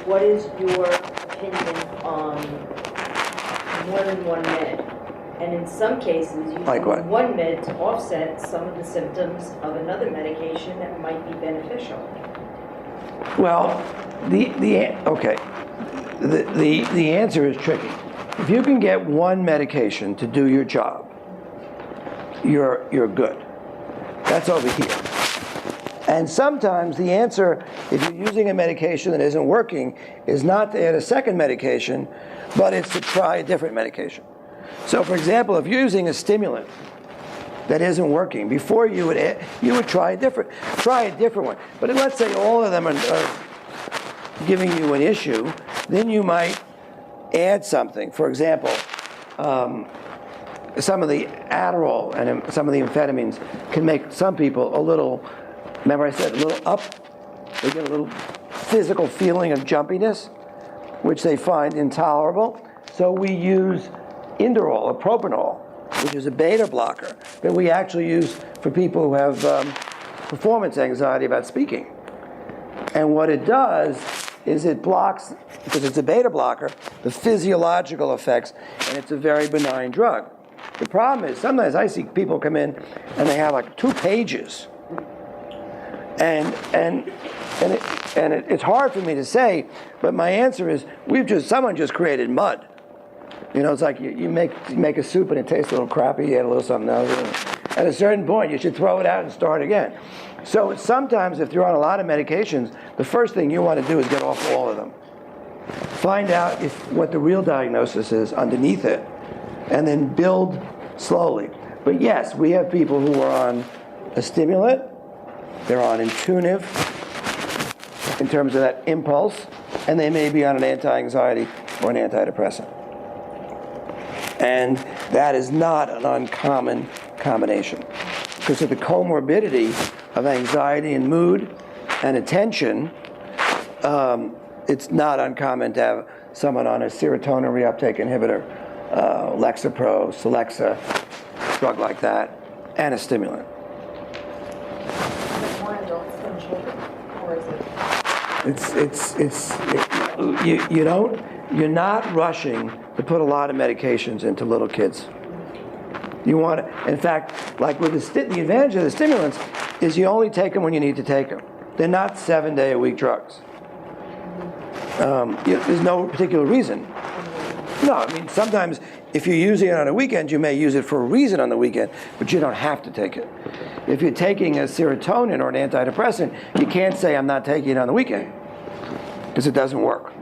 Speaker 10: what is your opinion on more than one med? And in some cases, using
Speaker 2: Like what?
Speaker 10: one med to offset some of the symptoms of another medication that might be beneficial.
Speaker 2: Well, the answer is tricky. If you can get one medication to do your job, you're good. That's over here. And sometimes the answer, if you're using a medication that isn't working, is not to add a second medication, but it's to try a different medication. So for example, if you're using a stimulant that isn't working, before you would try a different one. But let's say all of them are giving you an issue, then you might add something. For example, some of the Adderall and some of the amphetamines can make some people a little, remember I said a little up, they get a little physical feeling of jumpiness, which they find intolerable. So we use Inderol or propanol, which is a beta blocker that we actually use for people who have performance anxiety about speaking. And what it does is it blocks, because it's a beta blocker, the physiological effects, and it's a very benign drug. The problem is sometimes I see people come in and they have like 2 pages. And it's hard for me to say, but my answer is someone just created mud. You know, it's like you make a soup and it tastes a little crappy, you add a little something else. At a certain point, you should throw it out and start again. So sometimes if you're on a lot of medications, the first thing you want to do is get off all of them. Find out what the real diagnosis is underneath it, and then build slowly. But yes, we have people who are on a stimulant, they're on Integrative in terms of that impulse, and they may be on an anti-anxiety or an antidepressant. And that is not an uncommon combination, because of the comorbidity of anxiety and mood and attention, it's not uncommon to have someone on a serotonin reuptake inhibitor, Lexapro, Celexa, drug like that, and a stimulant.
Speaker 6: More adults than children, or is it? You're not rushing
Speaker 2: to put a lot of medications into little kids. You want to, in fact, like with the advantage of the stimulants is you only take them when you need to take them. They're not 7-day-a-week drugs. There's no particular reason. No, I mean, sometimes if you're using it on a weekend, you may use it for a reason on the weekend, but you don't have to take it. If you're taking a serotonin or an antidepressant, you can't say, I'm not taking it on the weekend, because it doesn't work.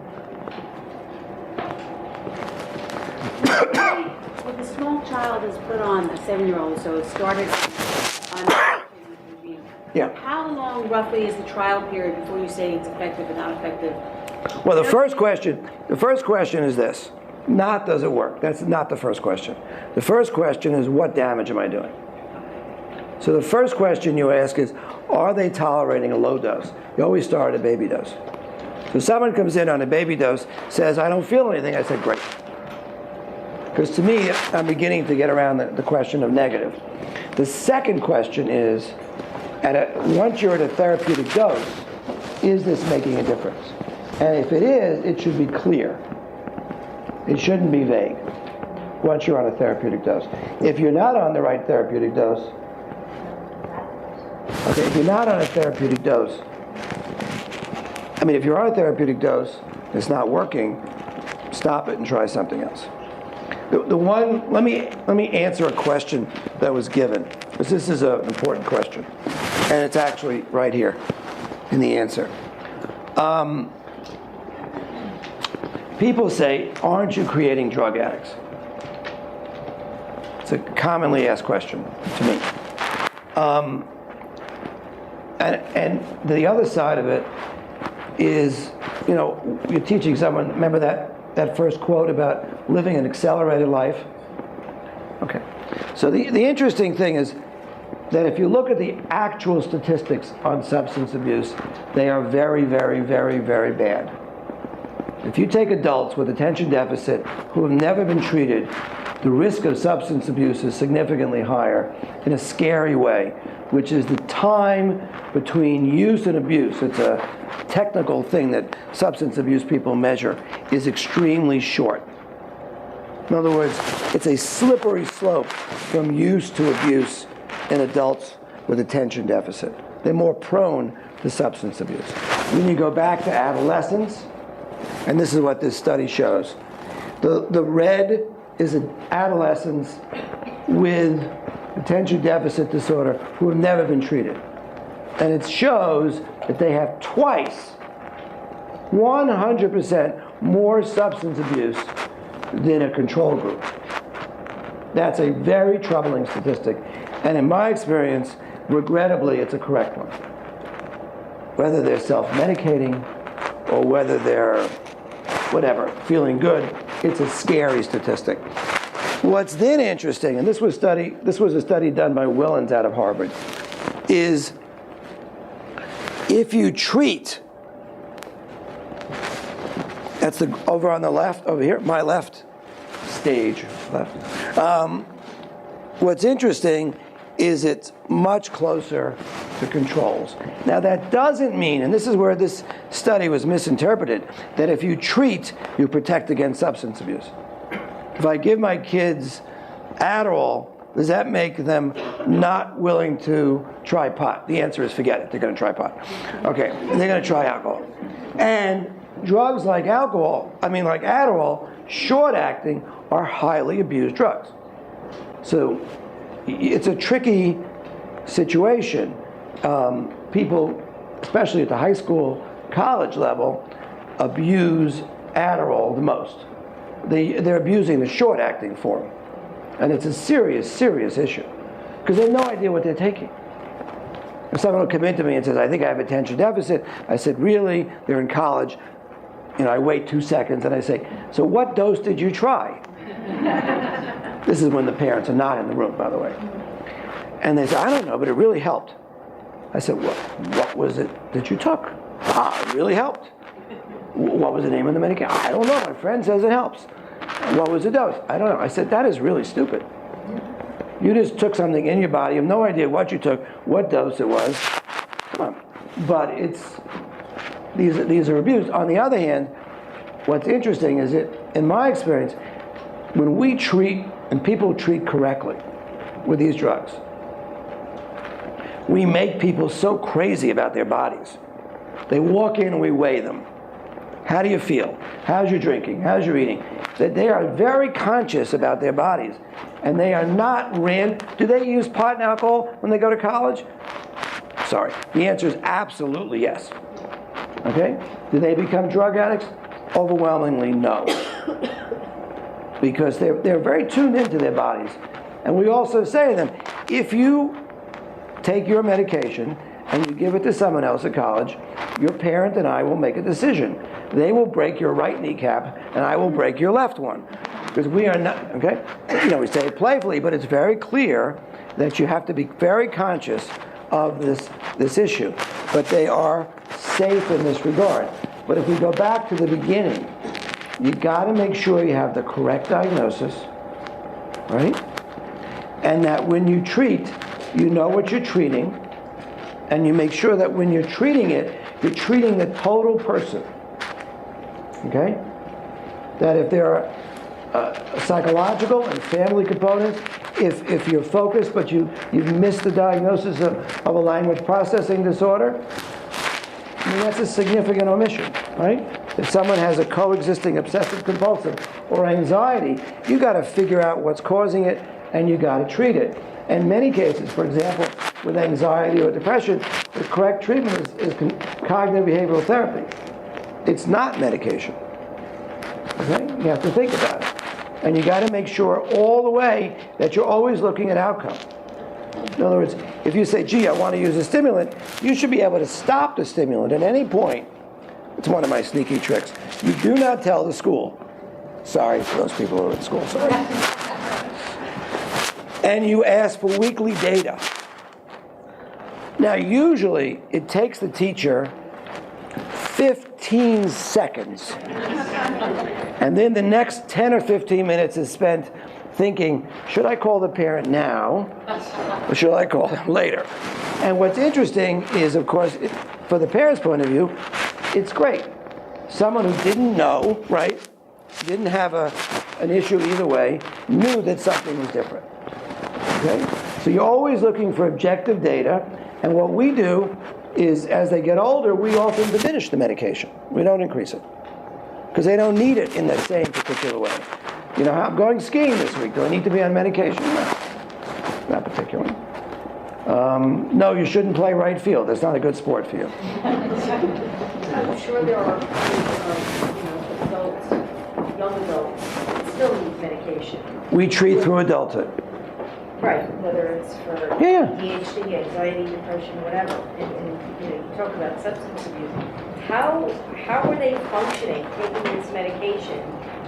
Speaker 7: When the small child is put on, a 7-year-old, so it started on regime.
Speaker 2: Yeah.
Speaker 7: How long roughly is the trial period before you say it's effective and not effective?
Speaker 2: Well, the first question is this. Not does it work. That's not the first question. The first question is, what damage am I doing? So the first question you ask is, are they tolerating a low dose? You always start at a baby dose. So someone comes in on a baby dose, says, I don't feel anything. I said, great. Because to me, I'm beginning to get around the question of negative. The second question is, once you're at a therapeutic dose, is this making a difference? And if it is, it should be clear. It shouldn't be vague once you're on a therapeutic dose. If you're not on the right therapeutic dose, if you're not on a therapeutic dose, if you're on a therapeutic dose, it's not working, stop it and try something else. Let me answer a question that was given, because this is an important question, and it's actually right here in the answer. People say, aren't you creating drug addicts? It's a commonly asked question to me. And the other side of it is, you're teaching someone, remember that first quote about living an accelerated life? Okay. So the interesting thing is that if you look at the actual statistics on substance abuse, they are very, very, very, very bad. If you take adults with attention deficit who have never been treated, the risk of substance abuse is significantly higher in a scary way, which is the time between use and abuse. It's a technical thing that substance abuse people measure, is extremely short. In other words, it's a slippery slope from use to abuse in adults with attention deficit. They're more prone to substance abuse. When you go back to adolescence, and this is what this study shows, The red is adolescents with attention deficit disorder who have never been treated. And it shows that they have twice, 100% more substance abuse than a control group. That's a very troubling statistic. And in my experience, regrettably, it's a correct one. Whether they're self-medicating or whether they're, whatever, feeling good, it's a scary statistic. What's then interesting, and this was a study done by Willens out of Harvard, is if you treat, that's over on the left, over here, my left, stage left. What's interesting is it's much closer to controls. Now that doesn't mean, and this is where this study was misinterpreted, that if you treat, you protect against substance abuse. If I give my kids Adderall, does that make them not willing to try pot? The answer is forget it, they're gonna try pot. Okay, they're gonna try alcohol. And drugs like like Adderall, short-acting, are highly abused drugs. So it's a tricky situation. People, especially at the high school, college level, abuse Adderall the most. They're abusing the short-acting form. And it's a serious, serious issue. Because they have no idea what they're taking. If someone will come into me and says, I think I have attention deficit, I said, really? They're in college. I wait 2 seconds and I say, so what dose did you try? This is when the parents are not in the room, by the way. And they say, I don't know, but it really helped. I said, what was it that you took? It really helped. What was the name of the medication? I don't know, my friend says it helps. What was the dose? I don't know. I said, that is really stupid. You just took something in your body, you have no idea what you took, what dose it was. Come on. But these are abused. On the other hand, what's interesting is that, in my experience, when we treat, and people treat correctly with these drugs, we make people so crazy about their bodies. They walk in and we weigh them. How do you feel? How's your drinking? How's your eating? That they are very conscious about their bodies. And they are not do they use pot and alcohol when they go to college? Sorry. The answer is absolutely yes. Okay? Do they become drug addicts? Overwhelmingly no. Because they're very tuned into their bodies. And we also say to them, if you take your medication and you give it to someone else at college, your parent and I will make a decision. They will break your right kneecap and I will break your left one. Because we are not, okay? We say it playfully, but it's very clear that you have to be very conscious of this issue. But they are safe in this regard. But if we go back to the beginning, you got to make sure you have the correct diagnosis, right? And that when you treat, you know what you're treating, and you make sure that when you're treating it, you're treating the total person, okay? That if there are psychologial and family components, if you're focused but you've missed the diagnosis of a language processing disorder, I mean, that's a significant omission, right? If someone has a coexisting obsessive compulsive or anxiety, you got to figure out what's causing it and you got to treat it. In many cases, for example, with anxiety or depression, the correct treatment is cognitive behavioral therapy. It's not medication. Okay? You have to think about it. And you got to make sure all the way that you're always looking at outcome. In other words, if you say, gee, I want to use a stimulant, you should be able to stop the stimulant at any point. It's one of my sneaky tricks. You do not tell the school. Sorry for those people who are in school, sorry. And you ask for weekly data. Now, usually, it takes the teacher 15 seconds. And then the next 10 or 15 minutes is spent thinking, should I call the parent now, or should I call them later? And what's interesting is, of course, for the parent's point of view, it's great. Someone who didn't know, right, didn't have an issue either way, knew that something was different. Okay? So you're always looking for objective data, and what we do is, as they get older, we often diminish the medication. We don't increase it. because they don't need it in the same particular way. You know, I'm going skiing this week. Do I need to be on medication? No, not particularly. No, you shouldn't play right field. That's not a good sport for you.
Speaker 10: I'm sure there are adults, young adults, that still need medication.
Speaker 2: We treat through adulthood.
Speaker 10: Right, whether it's for
Speaker 2: Yeah.
Speaker 10: ADHD, anxiety, depression, whatever. And you talk about substance abuse. How are they functioning, taking this medication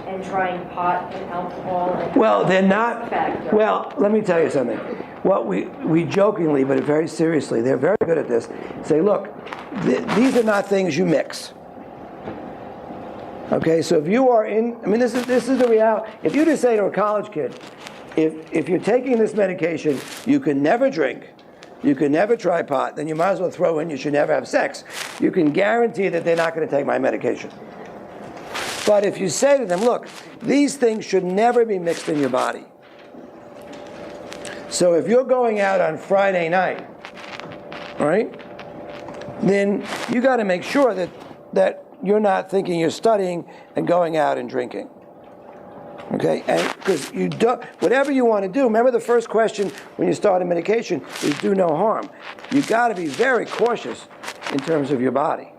Speaker 10: and trying pot and alcohol and
Speaker 2: Well, they're not.
Speaker 10: factor?
Speaker 2: Well, let me tell you something. What we jokingly, but very seriously, they're very good at this. Say, look, these are not things you mix. Okay, so if you are in, I mean, this is the reality. If you just say to a college kid, if you're taking this medication, you can never drink, you can never try pot, then you might as well throw in you should never have sex. You can guarantee that they're not going to take my medication. But if you say to them, look, these things should never be mixed in your body. So if you're going out on Friday night, all right, then you got to make sure that you're not thinking you're studying and going out and drinking. Okay, and because you don't, whatever you want to do, remember the first question when you start a medication is do no harm. You got to be very cautious in terms of your body.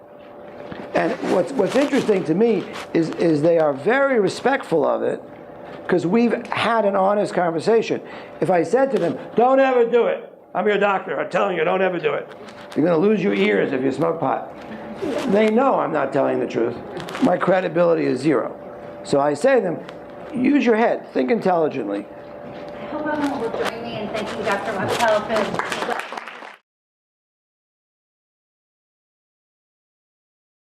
Speaker 2: And what's interesting to me is they are very respectful of it because we've had an honest conversation. If I said to them, don't ever do it, I'm your doctor, I'm telling you, don't ever do it. You're going to lose your ears if you smoke pot. They know I'm not telling the truth. My credibility is zero. So I say to them, use your head, think intelligently.
Speaker 1: I hope everyone will join me in thanking Dr. Wachtel for